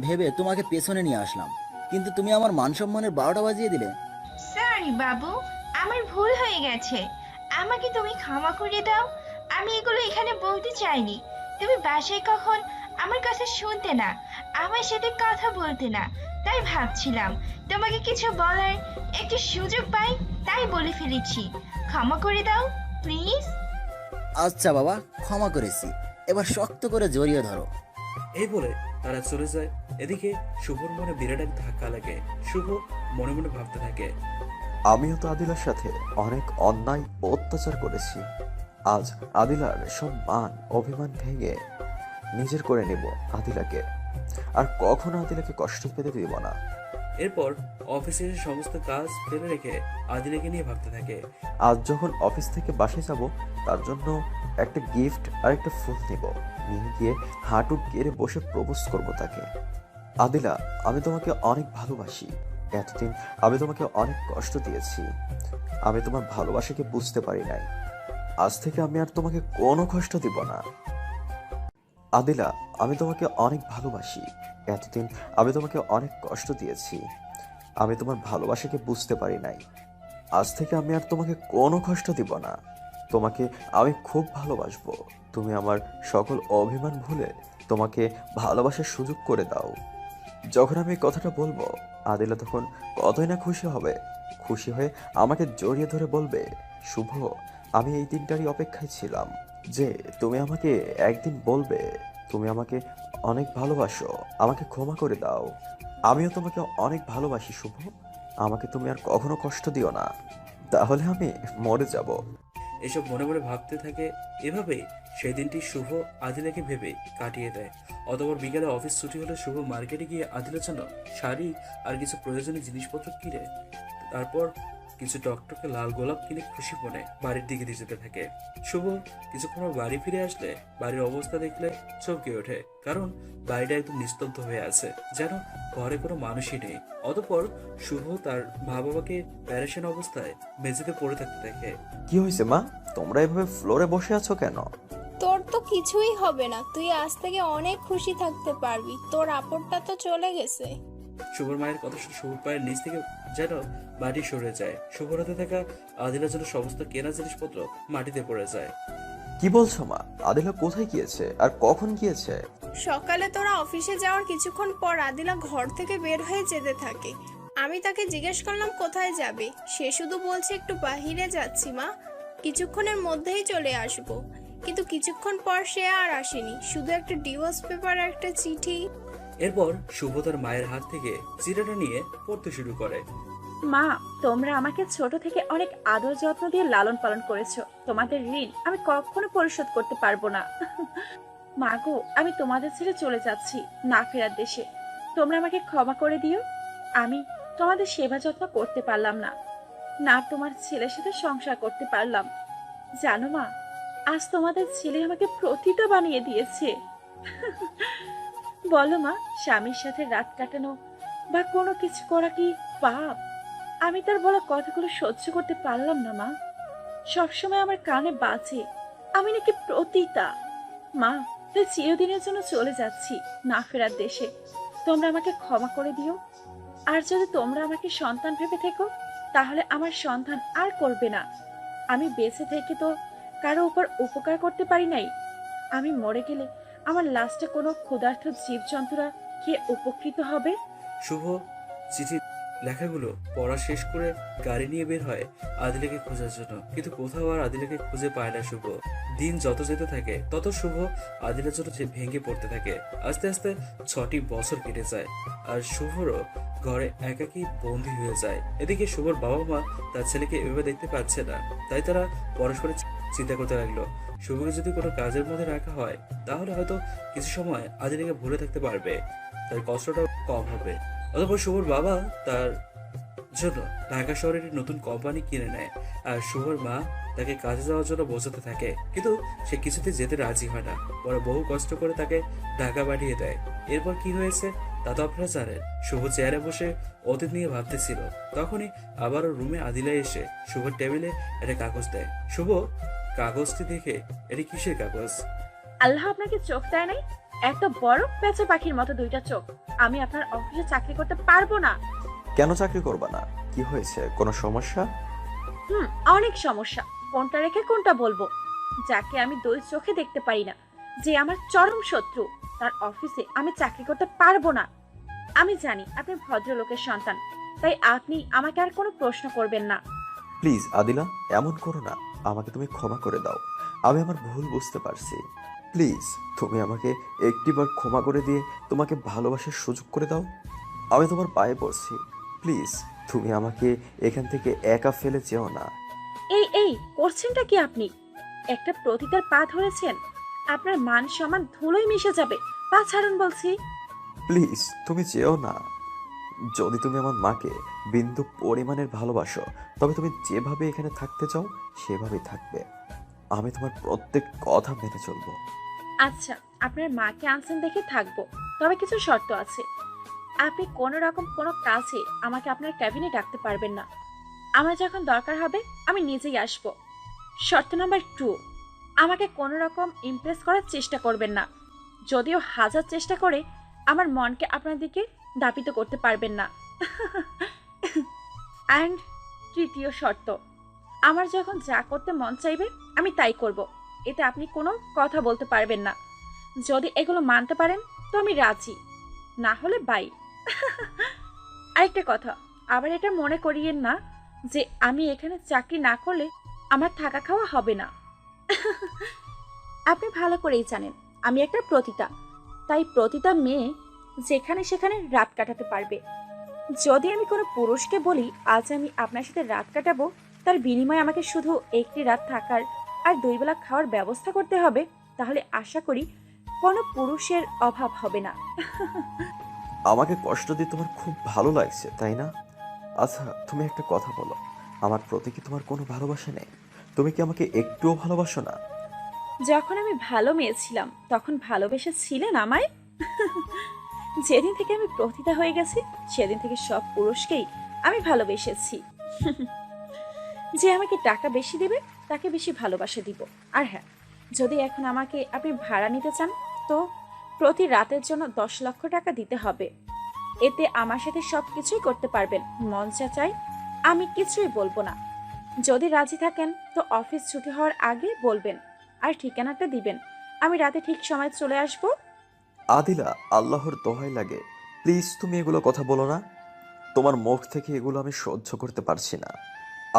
ভেবে তোমাকে পেছনে নিয়ে আসলাম, কিন্তু তুমি আমার মান সম্মানের 12টা বাজিয়ে দিলে। সরি বাবু, আমার ভুল হয়ে গেছে, আমাকে তুমি ক্ষমা করে দাও। আমি এগুলো এখানে বলতে চাইনি। তুমি বাসায় কখন আমার কথা শুনতে না, আমার সাথে কথা বলতে না, তাই ভাবছিলাম তোমাকে কিছু বলার একটু সুযোগ পাই, তাই বলে ফেলেছি। ক্ষমা করে দাও প্লিজ। আচ্ছা বাবা, ক্ষমা করেছি, এবার শক্ত করে জড়িয়ে ধরো। এই বলে তারা চলে যায়। এদিকে শুভর মনে বিরাট এক ধাক্কা লাগে। শুভ মনে মনে ভাবতে থাকে, আমিও তো আদিলার সাথে অনেক অন্যায় ও অত্যাচার করেছি। আজ আদিলার সব মান অভিমান ভেঙে নিজের করে নেব আদিলাকে, আর কখনো আদিলাকে কষ্ট পেতে দিব না। এরপর অফিসের সমস্ত কাজ ফেলে রেখে আদিলাকে নিয়ে ভাবতে থাকে। আজ যখন অফিস থেকে বাসায় যাব, তার জন্য একটা গিফট আর একটা ফুল নিব, নিয়ে গিয়ে হাঁটু গেড়ে বসে প্রপোজ করব তাকে। আদিলা, আমি তোমাকে অনেক ভালোবাসি। এতদিন আমি তোমাকে অনেক কষ্ট দিয়েছি। আমি তোমার ভালোবাসাকে বুঝতে পারি নাই। আজ থেকে আমি আর তোমাকে কোনো কষ্ট দিব না। আদিলা, আমি তোমাকে অনেক ভালোবাসি। এতদিন আমি তোমাকে অনেক কষ্ট দিয়েছি। আমি তোমার ভালোবাসাকে বুঝতে পারি নাই। আজ থেকে আমি আর তোমাকে কোনো কষ্ট দিব না। তোমাকে আমি খুব ভালোবাসবো। তুমি আমার সকল অভিমান ভুলে তোমাকে ভালোবাসার সুযোগ করে দাও। যখন আমি এই কথাটা বলবো, আদিলা তখন কতই না খুশি হবে। খুশি হয়ে আমাকে জড়িয়ে ধরে বলবে, শুভ, আমি এই দিনটারই অপেক্ষায় ছিলাম যে তুমি আমাকে একদিন বলবে তুমি আমাকে অনেক ভালোবাসো, আমাকে ক্ষমা করে দাও। আমিও তোমাকে অনেক ভালোবাসি শুভ। আমাকে তুমি আর কখনো কষ্ট দিও না, তাহলে আমি মরে যাব। এসব মনে মনে ভাবতে থাকে। এভাবেই সেই দিনটি শুভ আদিলাকে ভেবে কাটিয়ে দেয়। অতঃপর বিকেলে অফিস ছুটি হলে শুভ মার্কেটে গিয়ে আদিলার জন্য শাড়ি আর কিছু প্রয়োজনীয় জিনিসপত্র কিনে, তারপর কিছু টকটকে লাল গোলাপ কিনে খুশি মনে বাড়ির দিকে দিয়ে যেতে থাকে। শুভ কিছুক্ষণ পর বাড়ি ফিরে আসলে বাড়ির অবস্থা দেখলে চমকে ওঠে, কারণ বাড়িটা একদম নিস্তব্ধ হয়ে আছে, যেন ঘরে কোনো মানুষই নেই। অতঃপর শুভ তার মা বাবাকে প্যারেশান অবস্থায় মেঝেতে পড়ে থাকতে দেখে। কি হয়েছে মা, তোমরা এভাবে ফ্লোরে বসে আছো কেন? তোর তো কিছুই হবে না, তুই আজ থেকে অনেক খুশি থাকতে পারবি, তোর আপদটা তো চলে গেছে। শুভর মায়ের কথা শুনে শুভর পায়ের নিচ থেকে যেন মাটি সরে যায়। শুভর হাতে থাকা আদিলার জন্য সমস্ত কেনা জিনিসপত্র মাটিতে পড়ে যায়। কি বলছো মা? আদিলা কোথায় গিয়েছে আর কখন গিয়েছে? সকালে তোরা অফিসে যাওয়ার কিছুক্ষণ পর আদিলা ঘর থেকে বের হয়ে যেতে থাকে। আমি তাকে জিজ্ঞেস করলাম কোথায় যাবে, সে শুধু বলছে একটু বাহিরে যাচ্ছি মা, কিছুক্ষণের মধ্যেই চলে আসবো। কিন্তু কিছুক্ষণ পর সে আর আসেনি, শুধু একটা ডিভোর্স পেপার আর একটা চিঠি। এরপর শুভ তার মায়ের হাত থেকে চিঠিটা নিয়ে পড়তে শুরু করে। মা, তোমরা আমাকে ছোট থেকে অনেক আদর যত্ন দিয়ে লালন পালন করেছো। তোমাদের ঋণ আমি কখনো পরিশোধ করতে পারবো না। মা গো, আমি তোমাদের ছেড়ে চলে যাচ্ছি না ফেরার দেশে। তোমরা আমাকে ক্ষমা করে দিও। আমি তোমাদের সেবা যত্ন করতে পারলাম না, না তোমার ছেলের সাথে সংসার করতে পারলাম। জানো মা, আজ তোমাদের ছেলে আমাকে প্রতিটা বানিয়ে দিয়েছে। বলো মা, স্বামীর সাথে রাত কাটানো বা কোনো কিছু করা কি পাপ? আমি তার বলা কথাগুলো সহ্য করতে পারলাম না মা। সবসময় আমার কানে বাজে আমি নাকি প্রতিতা। মা, তাই চিরদিনের জন্য চলে যাচ্ছি না ফেরার দেশে। তোমরা আমাকে ক্ষমা করে দিও। আর যদি তোমরা আমাকে সন্তান ভেবে থেকো, তাহলে আমার সন্তান আর করবে না। আমি বেঁচে থেকে তো কারো উপর উপকার করতে পারি নাই। আমি মরে গেলে আমার লাস্টে কোনো ক্ষুধার্ত জীবজন্তুরা খেয়ে উপকৃত হবে। শুভ চিঠি লেখাগুলো পড়া শেষ করে গাড়ি নিয়ে বের হয় আদিলাকে খোঁজার জন্য, কিন্তু কোথাও আর আদিলাকে খুঁজে পায় না শুভ। দিন যত যেতে থাকে তত শুভ আদিলার জন্য ভেঙে পড়তে থাকে। আস্তে আস্তে 6টি বছর কেটে যায়, আর শুভরও ঘরে একাকী বন্দী হয়ে যায়। এদিকে শুভর বাবা মা তার ছেলেকে এভাবে দেখতে পাচ্ছে না, তাই তারা পরস্পরের চিন্তা করতে লাগলো, শুভকে যদি কোনো কাজের মধ্যে রাখা হয় তাহলে হয়তো কিছু সময় আদিলাকে ভুলে থাকতে পারবে, তার কষ্টটাও কম হবে। অতঃপর শুভর বাবা তার জন্য ঢাকা শহরে একটি নতুন কোম্পানি কিনে নেয়, আর শুভর মা তাকে কাজে যাওয়ার জন্য বোঝাতে থাকে, কিন্তু সে কিছুতে যেতে রাজি হয় না। পরে বহু কষ্ট করে তাকে ঢাকা পাঠিয়ে দেয়। এরপর কি হয়েছে তা তো আপনারা জানেন। শুভ চেয়ারে বসে অতীত নিয়ে ভাবতেছিল, তখনই আবারও রুমে আদিলা এসে শুভর টেবিলে একটা কাগজ দেয়। শুভ কাগজটি দেখে, এটি কিসের কাগজ? আল্লাহ আপনাকে চোখ দেয় নাই? এত বড় পেঁচা পাখির মতো দুইটা চোখ। আমি আপনার অফিসে চাকরি করতে পারবো না। কেন চাকরি করবা না? কি হয়েছে, কোনো সমস্যা? অনেক সমস্যা। কোনটা রেখে কোনটা বলবো? যাকে আমি দুই চোখে দেখতে পারি না, যে আমার চরম শত্রু, তার অফিসে আমি চাকরি করতে পারবো না। আমি জানি আপনি ভদ্রলোকের সন্তান, তাই আপনি আমাকে আর কোনো প্রশ্ন করবেন না। প্লিজ আদিলা, এমন করো না। আমাকে তুমি ক্ষমা করে দাও। আমি আমার ভুল বুঝতে পারছি। প্লিজ তুমি আমাকে একটিবার ক্ষমা করে দিয়ে তোমাকে ভালোবাসার সুযোগ করে দাও। আমি তোমার পায়ে পড়ছি। প্লিজ তুমি আমাকে এখান থেকে একা ফেলে যেও না। এই করছেনটা কি আপনি? একটা প্রতিটার পা ধরেছেন, আপনার মান সম্মান ধুলোয় মিশে যাবে। পা ছাড়ুন বলছি। প্লিজ তুমি যেও না। যদি তুমি আমার মাকে বিন্দু পরিমাণের ভালোবাসো, তবে তুমি যেভাবে এখানে থাকতে চাও সেভাবেই থাকবে। আমি তোমার প্রত্যেক কথা মেনে চলবো। আচ্ছা, আপনার মাকে আনছেন দেখে থাকবো, তবে কিছু শর্ত আছে। আপনি কোনো রকম কোনো কাজে আমাকে আপনার ক্যাবিনে ডাকতে পারবেন না। আমার যখন দরকার হবে আমি নিজেই আসব। শর্ত নাম্বার 2, আমাকে কোনো রকম ইমপ্রেস করার চেষ্টা করবেন না। যদিও হাজার চেষ্টা করে আমার মনকে আপনার দিকে দাপিত করতে পারবেন না। অ্যান্ড তৃতীয় শর্ত, আমার যখন যা করতে মন চাইবে আমি তাই করব। এতে আপনি কোনো কথা বলতে পারবেন না। যদি এগুলো মানতে পারেন তো আমি রাজি, না হলে বাই। আরেকটা কথা, আবার এটা মনে করিয়েন না যে আমি এখানে চাকরি না করলে আমার থাকা খাওয়া হবে না। আপনি ভালো করেই জানেন আমি একটা প্রতিতা, তাই প্রতিটা মেয়ে যেখানে সেখানে রাত কাটাতে পারবে। যদি আমি কোনো পুরুষকে বলি আজ আমি আপনার সাথে রাত কাটাবো, তার বিনিময়ে আমাকে শুধু একটি রাত থাকার আর 2 বেলা খাওয়ার ব্যবস্থা করতে হবে, তাহলে আশা করি কোনো পুরুষের অভাব হবে না। আমাকে কষ্ট দিয়ে তোমার খুব ভালো লাগছে, তাই না? আচ্ছা, তুমি একটা কথা বলো, আমার প্রতি কি তোমার কোনো ভালোবাসা নেই? তুমি কি আমাকে একটুও ভালোবাসো না? যখন আমি ভালো মেয়ে ছিলাম তখন ভালোবেসেছিলেন আমায়? যেদিন থেকে আমি প্রতিতা হয়ে গেছি সেদিন থেকে সব পুরুষকেই আমি ভালোবেসেছি। যে আমাকে টাকা বেশি দিবে তাকে বেশি ভালোবাসা দিব। আর হ্যাঁ, যদি এখন আমাকে আপনি ভাড়া নিতে চান তো প্রতি রাতের জন্য 10 লক্ষ টাকা দিতে হবে। এতে আমার সাথে সব কিছুই করতে পারবেন, মন যা চাই আমি কিছুই বলবো না। যদি রাজি থাকেন তো অফিস ছুটি হওয়ার আগে বলবেন আর ঠিকানাটা দিবেন, আমি রাতে ঠিক সময় চলে আসব। আদিলা, আল্লাহর দোহাই লাগে, প্লিজ তুমি এগুলো কথা বলো না। তোমার মুখ থেকে এগুলো আমি সহ্য করতে পারছি না।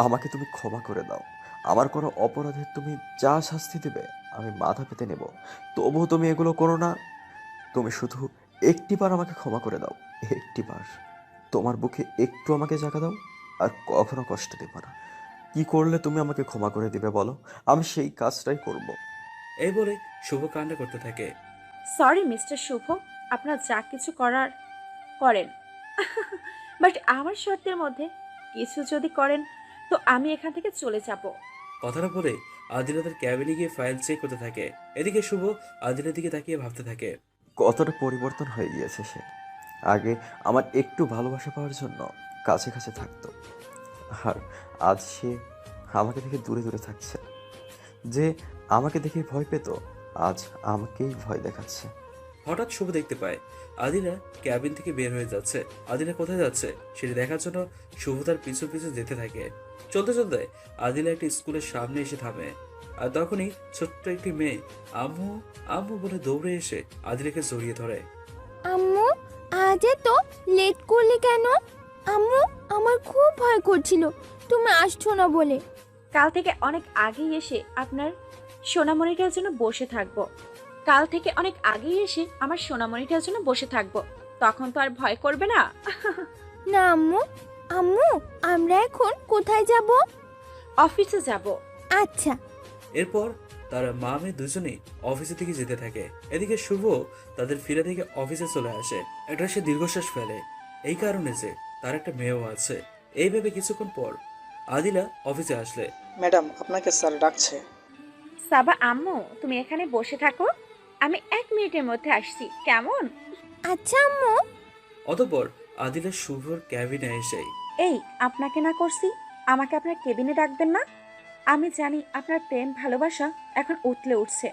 আমাকে তুমি ক্ষমা করে দাও। আমার কোনো অপরাধের তুমি যা শাস্তি দেবে আমি মাথা পেতে নেব, তবুও তুমি এগুলো করো না। তুমি শুধু একটিবার আমাকে ক্ষমা করে দাও, একটিবার। তোমার বুকে একটু আমাকে জায়গা দাও, আর কখনো কষ্ট দেবো না। কি করলে তুমি আমাকে ক্ষমা করে দিবে বলো, আমি সেই কাজটাই করব। এই বলে শুভ কান্না করতে থাকে। সরি মিস্টার শুভ, আপনার যা কিছু করার করেন, বাট আমার শর্তের মধ্যে কিছু যদি করেন তো আমি এখান থেকে চলে যাব। কথাটা বলে আদিলা তার ক্যাবিনে গিয়ে ফাইল চেক করতে থাকে। এদিকে শুভ আদিলার দিকে তাকিয়ে ভাবতে থাকে। কতটা পরিবর্তন হয়ে গিয়েছে সে। আগে আমার একটু ভালোবাসা পাওয়ার জন্য কাছে কাছে থাকতো, আর আজ সে আমাকে দেখে দূরে দূরে থাকছে। যে আমাকে দেখে ভয় পেত আজ আমাকেই ভয় দেখাচ্ছে। হঠাৎ শুভ দেখতে পায় আদিলা ক্যাবিন থেকে বের হয়ে যাচ্ছে। আদিলা কোথায় যাচ্ছে সেটি দেখার জন্য শুভ তার পিছু পিছু যেতে থাকে। চলতে চলতে আদিলা একটি স্কুলের সামনে এসে থামে। আর তখনই ছোট্ট একটি মেয়ে আম্মু আম্মু বলে দৌড়ে এসে আদিলাকে জড়িয়ে ধরে। আম্মু, আজ তো লেট করলে কেন? আম্মু, আমার খুব ভয় করছিল তুমি আসছো না বলে। কাল থেকে অনেক আগেই এসে আপনার সোনামণিটার জন্য বসে থাকবো। কাল থেকে অনেক আগেই এসে আমার সোনামণিটার জন্য বসে থাকবো, তখন তো আর ভয় করবে না। না আম্মু, আম্মু আমরা এখন কোথায় যাব? অফিসে যাব। আচ্ছা। এরপর তারা মা মেয়ে দুজনেই অফিসের দিকে যেতে থাকে। এদিকে শুভ তাদের ফিরে থেকে অফিসে চলে আসে। এটা সে দীর্ঘশ্বাস ফেলে, এই কারণে যে তার একটা মেয়েও আছে। এই ভেবে কিছুক্ষণ পর আদিলা অফিসে আসলে। ম্যাডাম, আপনাকে স্যার ডাকছে। সাবা আম্মু তুমি এখানে বসে থাকো, আমি 1 মিনিটের মধ্যে আসছি, কেমন? আচ্ছা আম্মু। অতঃপর আদিলা শুভর ক্যাবিনে এসে, এই আপনাকে না করছি আমাকে আপনার কেবিনে ডাকবেন না? আমি জানি আপনার প্রেম ভালোবাসা এখন উতলে উঠছে,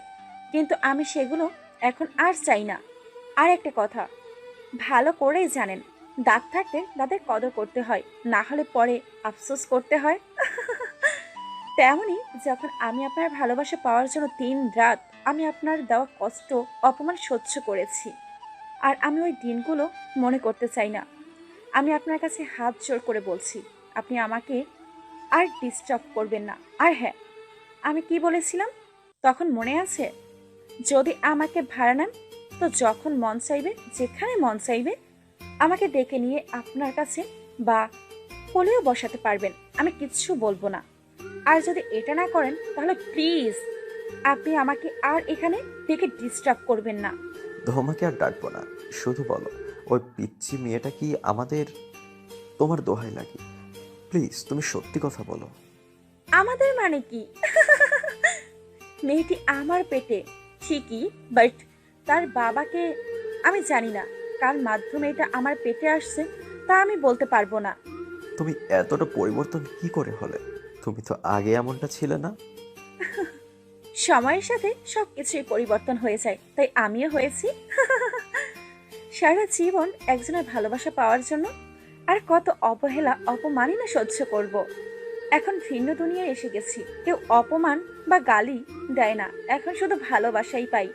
কিন্তু আমি সেগুলো এখন আর চাই না। আর একটা কথা ভালো করেই জানেন, দাঁত থাকতে দাঁতের কদর করতে হয়, না হলে পরে আফসোস করতে হয়। তেমনই যখন আমি আপনার ভালোবাসা পাওয়ার জন্য 3 রাত আমি আপনার দেওয়া কষ্ট অপমান সহ্য করেছি, আর আমি ওই দিনগুলো মনে করতে চাই না। আমি আপনার কাছে হাত জোড় করে বলছি, আপনি আমাকে আর ডিস্টার্ব করবেন না। আর হ্যাঁ, আমি কি বলেছিলাম তখন মনে আছে? যদি আমাকে ভাড়া নেন তো যখন মন চাইবে, যেখানে মন চাইবে আমাকে ডেকে নিয়ে আপনার কাছে বা কোলেও বসাতে পারবেন, আমি কিচ্ছু বলবো না। আর যদি এটা না করেন তাহলে প্লিজ আপনি আমাকে আর এখানে ডেকে ডিস্টার্ব করবেন না। তোমাকে আর ডাকবো না, শুধু বলো ওই পিচ্চি মেয়েটা কি আমাদের? তোমার দোহাই লাগে, প্লিজ তুমি সত্যি কথা বলো। আমাদের মানে কি? মেয়েটি আমার পেটে ঠিকই, বাট তার বাবাকে আমি জানি না। কার মাধ্যমে এটা আমার পেটে আসছে তা আমি বলতে পারবো না। তুমি এতটা পরিবর্তন কি করে হলে? তুমি তো আগে এমনটা ছিলে না। সময়ের সাথে সবকিছুই পরিবর্তন হয়ে যায়, তাই আমিও হয়েছি। সারা জীবন একজনের ভালোবাসা পাওয়ার জন্য আর কত অবহেলা অপমানই না সহ্য করব। এখন ভিন্ন দুনিয়ায় এসে গেছি, কেউ অপমান বা গালি দেয় না, এখন শুধু ভালোবাসাই পাই।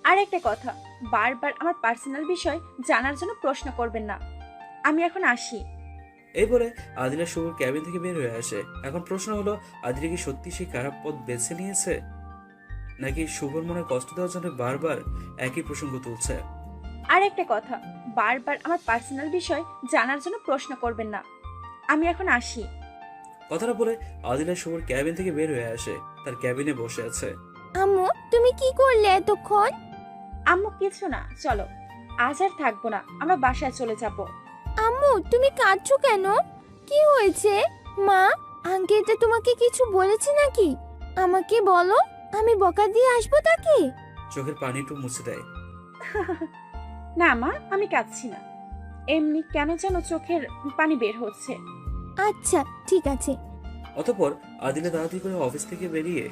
আর একটা কথা, বারবার আমার পার্সোনাল বিষয় জানার জন্য প্রশ্ন করবেন না। আমি এখন আসি। এই বলে আদিলা শুভর ক্যাবিন থেকে বের হয়ে আসে। এখন প্রশ্ন হলো, আদিলা কি সত্যি সেই খারাপ পথ বেছে নিয়েছে, নাকি শুভর মনে কষ্ট দেওয়ার জন্য বারবার একই প্রসঙ্গ তুলছে? আর একটা কথা, বারবার আমার পার্সোনাল বিষয় জানার জন্য প্রশ্ন করবেন না। আমি এখন আসি। কথাটা বলে আদিলা শুভর ক্যাবিন থেকে বের হয়ে আসে, তার ক্যাবিনে বসে আছে। আম্মু তুমি কি করলে এতক্ষণ? আম্মু কিছু না, চলো আজ আর থাকবো না, আমরা বাসায় চলে যাব। আম্মু তুমি কাঁদছো কেন? কি হয়েছে? মা আঙ্কেলটা তোমাকে কিছু বলেছে নাকি? আমাকে বলো, আমি বকা দিয়ে আসবো তাকে। চোখের পানি একটু মুছে দেয়। না মা, আমি কাঁদছি না, এমনি কেন যেন চোখের পানি বের হচ্ছে। আচ্ছা ঠিক আছে। অতঃপর আদিলা তাড়াতাড়ি করে অফিস থেকে বেরিয়ে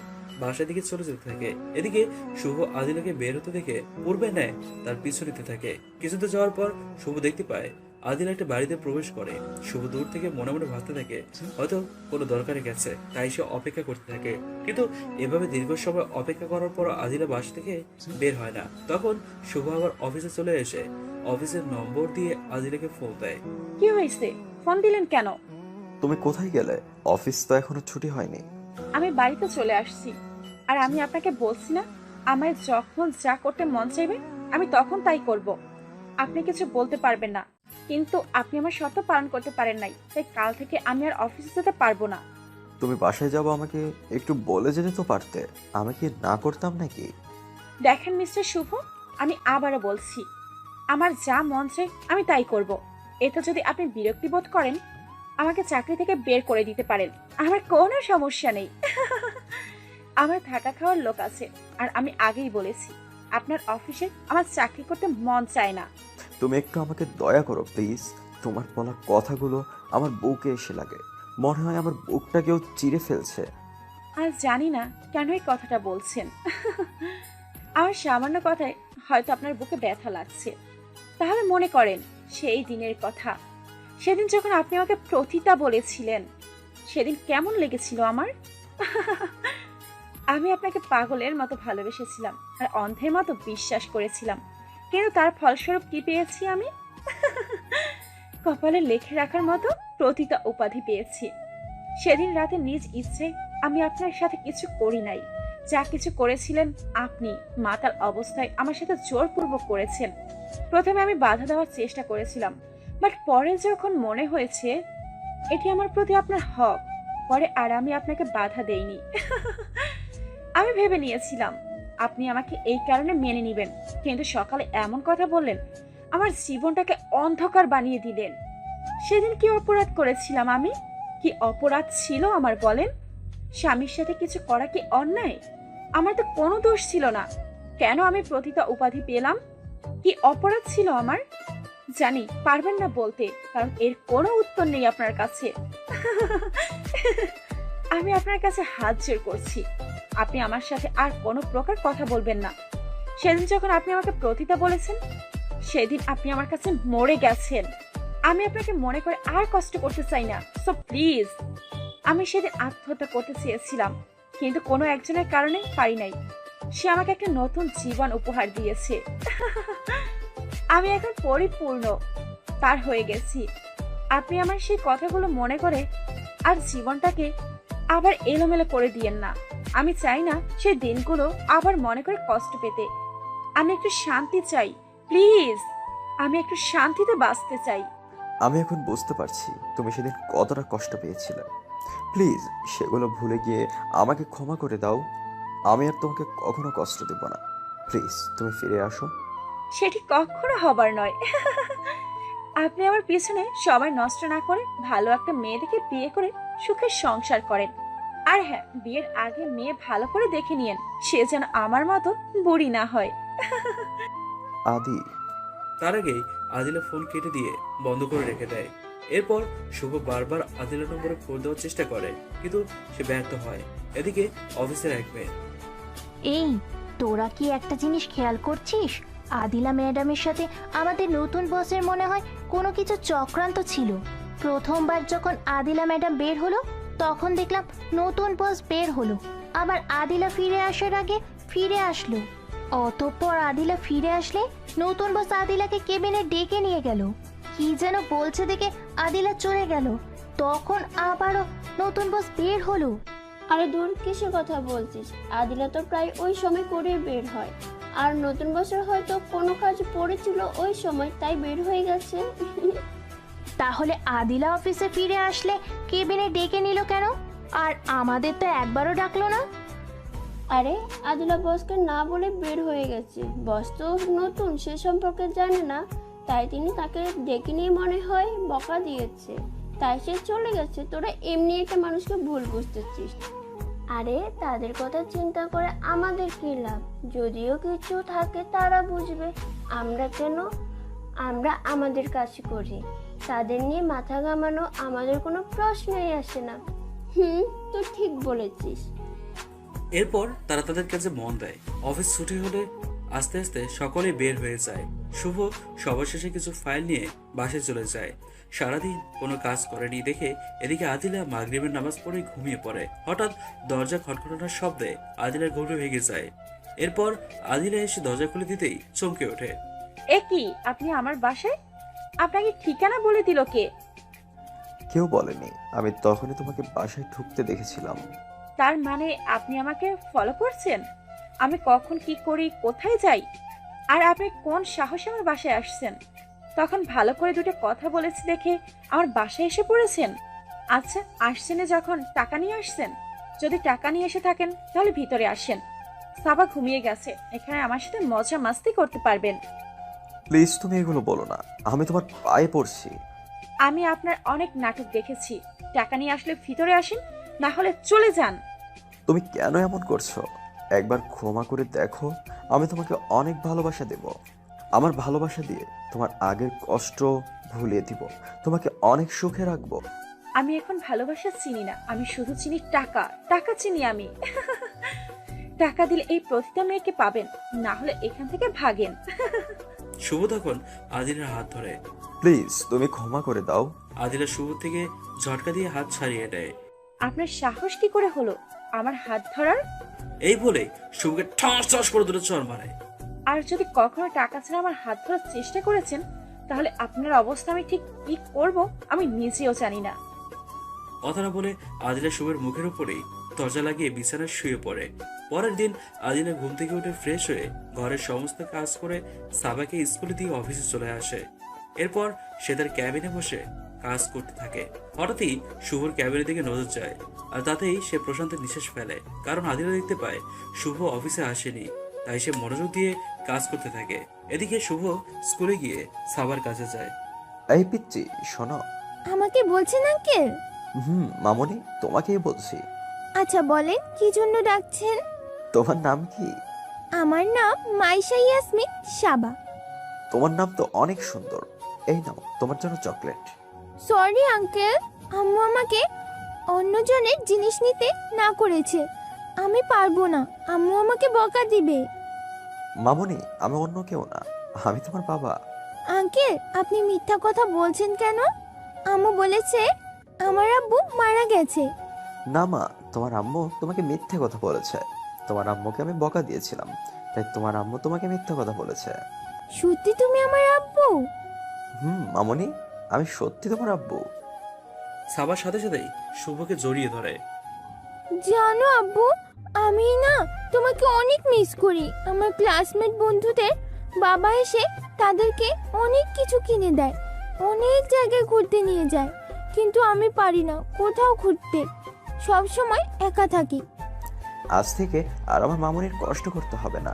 বাসার দিকে চলে যেতে থাকে। এদিকে শুভ আদিলাকে বের হতে দেখে পূর্বে নেয় তার পিছু নিতে থাকে। কিছুতে যাওয়ার পর শুভ দেখতে পায় আদিলা একটা বাড়িতে প্রবেশ করে। শুভ দূর থেকে মনে মনে ভাবতে থাকে হয়তো কোনো দরকারে গেছে, তাই সে অপেক্ষা করতে থাকে। কিন্তু এভাবে দীর্ঘ সময় অপেক্ষা করার পর আদিলা বাসা থেকে বের হয় না। তখন শুভ আবার অফিসে চলে এসে অফিসের নম্বর দিয়ে আদিলাকে ফোন দেয়। কি হয়েছে, ফোন দিলেন কেন? তুমি কোথায় গেলে? অফিস তো এখনো ছুটি হয়নি। আমি বাড়িতে চলে আসছি। আর আমি আপনাকে বলছি না, আমায় যখন যা করতে মন চাইবে আমি তখন তাই করব। আপনি কিছু বলতে পারবেন না, কিন্তু আপনি আমার শর্ত পালন করতে পারেন নাই, তাই কাল থেকে আমি আর অফিসে যেতে পারবো না। তুমি বাসায় যাবো আমাকে একটু বলে যেতে তো পারতে, আমি কি না করতাম নাকি? দেখেন মিস্টার শুভ, আমি আবারও বলছি, আমার যা মন চায় আমি তাই করব। এতে যদি আপনি বিরক্তি বোধ করেন আমাকে চাকরি থেকে বের করে দিতে পারেন, আমার কোনো সমস্যা নেই। আমার থাকা খাওয়ার লোক আছে, আর আমি আগেই বলেছি আপনার অফিসে আমার চাকরি করতে মন চায় না। তুমি একটু আমাকে দয়া করো প্লিজ। তোমার বলা কথাগুলো আমার বুকে এসে লাগে, মনে হয় আমার বুকটা কেউ চিরে ফেলছে। আর জানি না কেন এই কথাটা বলছেন। আমার সামান্য কথায় হয়তো আপনার বুকে ব্যথা লাগছে। তাহলে মনে করেন সেই দিনের কথা, সেদিন যখন আপনি আমাকে প্রতিতা বলেছিলেন, সেদিন কেমন লেগেছিল আমার। আমি আপনাকে পাগলের মতো ভালোবেসেছিলাম আর অন্ধের মতো বিশ্বাস করেছিলাম, কিন্তু তার ফলস্বরূপ কি পেয়েছি আমি? কপালে লেখে রাখার মতো প্রতিতা উপাধি পেয়েছি। সেদিন রাতে নিজ ইচ্ছে আমি আপনার সাথে কিছু করি নাই, যা কিছু করেছিলেন আপনি মাতাল অবস্থায় আমার সাথে জোরপূর্বক করেছেন। প্রথমে আমি বাধা দেওয়ার চেষ্টা করেছিলাম, বাট পরে যখন মনে হয়েছে এটি আমার প্রতি আপনার হক, পরে আর আমি আপনাকে বাধা দেইনি। আমি ভেবে নিয়েছিলাম আপনি আমাকে এই কারণে মেনে নিবেন, কিন্তু সকালে এমন কথা বললেন, আমার জীবনটাকে অন্ধকার বানিয়ে দিলেন। সেদিন কি অপরাধ করেছিলাম আমি? কি অপরাধ ছিল আমার বলেন? স্বামীর সাথে কিছু করা কি অন্যায়? আমার তো কোনো দোষ ছিল না, কেন আমি প্রতিতা উপাধি পেলাম? কি অপরাধ ছিল আমার? জানি পারবেন না বলতে, কারণ এর কোনো উত্তর নেই আপনার কাছে। আমি আপনার কাছে হাত জোড় করছি, আপনি আমার সাথে আর কোনো প্রকার কথা বলবেন না। সেদিন যখন আপনি আমাকে প্রতিতা বলেছেন, সেদিন আপনি আমার কাছে মরে গেছেন। আমি আপনাকে মনে করে আর কষ্ট করতে চাই না, সো প্লিজ। আমি সেদিন আত্মহত্যা করতে চেয়েছিলাম, কিন্তু কোনো একজনের কারণে পারি নাই। সে আমাকে একটা নতুন জীবন উপহার দিয়েছে। আমি এখন পরিপূর্ণ তার হয়ে গেছি। আপনি আমার সেই কথাগুলো মনে করে আর জীবনটাকে আবার এলোমেলো করে দিয়েন না। আমি চাই না সেই দিনগুলো আবার মনে করে কষ্ট পেতে। আমি একটু শান্তি চাই, প্লিজ। আমি একটু শান্তিতে বাঁচতে চাই। আমি এখন বুঝতে পারছি তুমি সেদিন কতটা কষ্ট পেয়েছিলে। প্লিজ সেগুলো ভুলে গিয়ে আমাকে ক্ষমা করে দাও। আমি আর তোমাকে কখনো কষ্ট দেব না। প্লিজ তুমি ফিরে আসো। সেটি কখনো হবার নয়। আপনি আমার পিছনে সময় নষ্ট না করে ভালো একটা মেয়ে দেখে বিয়ে করে সুখে সংসার করেন। আর হ্যাঁ, বিয়ের আগে মেয়ে ভালো করে দেখে নিয়েন, সে যেন আমার মতো বুড়ি না হয়। আদি, তার আগেই আদিলা ফোন কেটে দিয়ে বন্ধ করে রেখে দেয়। এরপর শুভ বারবার আদিলার নম্বরে ফোন দেওয়ার চেষ্টা করে, কিন্তু সে ব্যর্থ হয়। এদিকে অফিসের এক মেয়ে, এই তোরা কি একটা জিনিস খেয়াল করছিস? আদিলা ম্যাডামের সাথে আমাদের নতুন বসের মনে হয় কোনো কিছু চক্রান্ত ছিল। প্রথমবার যখন আদিলা ম্যাডাম বের হলো তখন দেখলাম নতুন বস বের হলো, আবার আদিলা ফিরে আসার আগে ফিরে আসলো। অতঃপর আদিলা ফিরে আসলে নতুন বস আদিলাকে কেবিনে ডেকে নিয়ে গেল, কি যেন বলছে দেখে আদিলা চলে গেল। তখন আবারও নতুন বস বের হলো। আরে দূর, কিসের কথা বলছিস? আদিলা তো প্রায় ওই সময় করে বের হয়, আর নতুন বছর হয়তো কোনো কাজ পড়েছিল ওই সময়, তাই বের হয়ে গেছে। তাহলে আদিলা অফিসে ফিরে আসলে কেবিনে ডেকে নিল কেন? আর আমাদের তো একবারও ডাকলো না। আরে আদিলা বসকে না বলে বের হয়ে গেছে। বস তো নতুন, সে সম্পর্কে জানে না, তাই তিনি তাকে ডেকে নিয়ে মনে হয় বকা দিয়েছে, তাই সে চলে গেছে। তোরা এমনি একটা মানুষকে ভুল বুঝতেছিস। আরে তাদের কথা চিন্তা করে আমাদের কি লাভ? যদিও কিছু থাকে তারা বুঝবে, আমরা কেন? আমরা আমাদের কাজ করি, তাদের নিয়ে মাথা ঘামানো আমাদের কোনো প্রশ্নই আসে না। তুই ঠিক বলেছিস। এরপর তারা তাদের কাছে মন দেয়। অফিস ছুটি হলে আস্তে আস্তে সকলেই বের হয়ে যায়। শুভ সবার শেষে কিছু ফাইল নিয়ে বাসায় চলে যায়। সারাদিন কোনো কাজ করেনি দেখে এদিকে আদিলা মাগরিবের নামাজ পড়ে ঘুমিয়ে পড়ে। হঠাৎ দরজা খটখটানোর শব্দে আদিলার ঘুম ভেঙে যায়। এরপর আদিলা এসে দরজা খুলে দিতেই চমকে ওঠে। এ কি, আপনি আমার বাসায়? আপনাকে ঠিকানা বলে দিল কে? কেউ বলেনি, আমি তখনই তোমাকে বাসায় ঢুকতে দেখেছিলাম। তার মানে আপনি আমাকে ফলো করছেন? আমি কখন কি করি, কোথায় যাই, আর আপনি কোন সাহসে আমার বাসায় আসছেন? তখন ভালো করে দুটো কথা বলেছি দেখে আমার বাসায় এসে পড়েছেন। আচ্ছা, আসছেন যখন টাকা নিয়ে আসছেন। যদি টাকা নিয়ে এসে থাকেন তাহলে ভিতরে আসেন। সাবা ঘুমিয়ে গেছে, এখানে আমার সাথে মজা মাস্তি করতে পারবেন। প্লিজ তুমি এগুলো বলো না, আমি তোমার পায়ে পড়ছি। আমি আপনার অনেক নাটক দেখেছি। টাকা নিয়ে আসলে ভিতরে আসেন, না হলে চলে যান। তুমি কেন এমন করছো? একবার ক্ষমা করে দেখো, আমি তোমাকে অনেক ভালোবাসা দেব। আমার ভালোবাসা দিয়ে তোমার আগের কষ্ট ভুলিয়ে দিব, তোমাকে অনেক সুখে রাখবো। আমি এখন ভালোবাসা চিনি না, আমি শুধু চিনি টাকা। টাকা চিনি আমি। টাকা দিলে এই প্রতিটা মেয়েকে পাবেন, না হলে এখান থেকে ভাগেন। শুভ তখন আদিলার হাত ধরে। প্লিজ তুমি ক্ষমা করে দাও। আদিলা শুভ থেকে ঝটকা দিয়ে হাত ছাড়িয়ে দেয়। আপনার সাহস কি করে হলো আমার হাত ধরার? এই বলে শুভকে ঠাস ঠাস করে দুটো চড় মারে। আর যদি কখনো টাকা ছাড়া আমার হাত ধরার চেষ্টা করেছেন, তাহলে আপনার অবস্থা আমি ঠিক কি করব আমি নিজেও জানি না। কথাটা বলে আদিলা শুভের মুখের উপরেই দরজা লাগিয়ে বিছানায় শুয়ে পড়ে। পরের দিন আদিলা ঘুম থেকে উঠে ফ্রেশ হয়ে ঘরের সমস্ত কাজ করে সাবাকে স্কুলে দিয়ে অফিসে চলে আসে। এরপর সে তার ক্যাবিনে বসে কাজ করতে থাকে। হঠাৎই শুভর ক্যাবিনের দিকে নজর যায়, আর তাতেই সে প্রশান্তের নিঃশ্বাস ফেলে। কারণ আদিলা দেখতে পায় শুভ অফিসে আসেনি, তাই সে মনোযোগ দিয়ে কাজ করতে থাকে। এদিকে শুভ স্কুলে গিয়ে সাবার কাছে যায়। এই পিচ্চি শোনো। আমাকে বলছেন আঙ্কেল? মামনি, তোমাকেই বলছি। আচ্ছা বলেন, কি জন্য ডাকছেন? তোমার নাম কি? আমার নাম মাইশা ইয়াসমিন সাবা। তোমার নাম তো অনেক সুন্দর। এই নাও তোমার জন্য চকলেট। সরি আঙ্কেল, আম্মু আমাকে অন্যজনের জিনিস নিতে না করেছে, আমি পারবো না, আম্মু আমাকে বকা দিবে। মামনি, আমি অন্য কেউ না, আমি তোমার বাবা। আঙ্কেল, আপনি মিথ্যা কথা বলছেন কেন? আম্মু বলেছে আমার আব্বু মারা গেছে। না মা, তোমার আম্মু তোমাকে মিথ্যে কথা বলেছে। তোমার আম্মুকে আমি বকা দিয়েছিলাম, তাই তোমার আম্মু তোমাকে মিথ্যে কথা বলেছে। সত্যি তুমি আমার আব্বু? মামনি, আমি সত্যি তোমার আব্বু। সাবার সাথে সাথেই শুভকে জড়িয়ে ধরে। জানো আব্বু, আমি না তোমাকে অনেক মিস করি। আমার ক্লাসমেট বন্ধুদের বাবা এসে তাদেরকে অনেক কিছু কিনে দেয়, অনেক জায়গায় ঘুরতে নিয়ে যায়, কিন্তু আমি পারি না কোথাও ঘুরতে, সব সময় একা থাকি। আজ থেকে আর আমার মামনির কষ্ট করতে হবে না,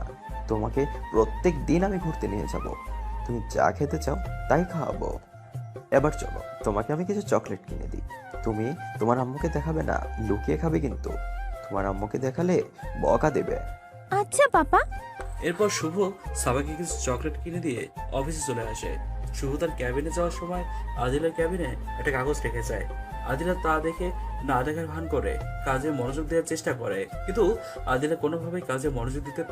তোমাকে প্রত্যেক দিন আমি ঘুরতে নিয়ে যাব। তুমি যা খেতে চাও তাই খাওয়াবো। এবার চলো, তোমাকে আমি কিছু চকলেট কিনে দিই। তুমি তোমার আম্মুকে দেখাবে না, লুকিয়ে খাবে কিন্তু। তোমার আম্মুকে দেখালে বকা দেবে। আচ্ছা পাপা। এরপর শুভ সাবাকে কিছু চকলেট কিনে দিয়ে অফিসে চলে আসে। শুভ তার ক্যাবিনে যাওয়ার সময় আদিলের ক্যাবিনে একটা কাগজ রেখে যায়। আদিলা তা দেখে না দেখার ভান করে কাজে মনোযোগ দেওয়ার চেষ্টা করে, কিন্তু আদিলা কোনোভাবেই কাজে মনোযোগ দিতে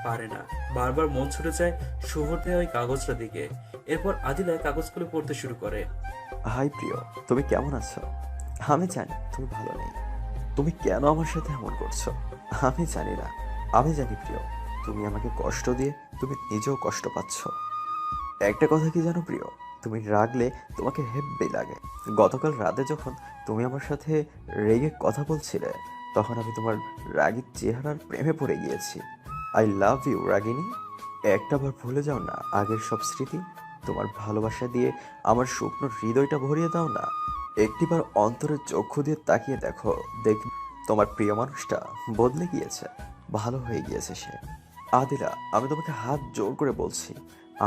পারে না। বারবার মন ছুটে যায় শুভর দেওয়া ওই কাগজটার দিকে। এরপর আদিলা কাগজগুলো পড়তে শুরু করে। হাই প্রিয়, তুমি কেমন আছো? আমি জানি তুমি ভালো নেই। তুমি কেন আমার সাথে এমন করছো আমি জানি না। আমি জানি প্রিয়, তুমি আমাকে কষ্ট দিয়ে তুমি নিজেও কষ্ট পাচ্ছ। একটা কথা কি জানো প্রিয়, তুমি রাগলে তোমাকে হেব্বি লাগে। গতকাল রাতে যখন তুমি আমার সাথে রেগে কথা বলছিলে, তখন আমি তোমার রাগী চেহারার প্রেমে পড়ে গিয়েছি। আই লাভ ইউ রাগিনী। একটাবার ভুলে যাও না আগের সব স্মৃতি। তোমার ভালোবাসা দিয়ে আমার শুকনো হৃদয়টা ভরিয়ে দাও না। একটিবার অন্তরের চক্ষু দিয়ে তাকিয়ে দেখো, তোমার প্রিয় মানুষটা বদলে গিয়েছে, ভালো হয়ে গিয়েছে সে। আদিলা, আমি তোমাকে হাত জোর করে বলছি,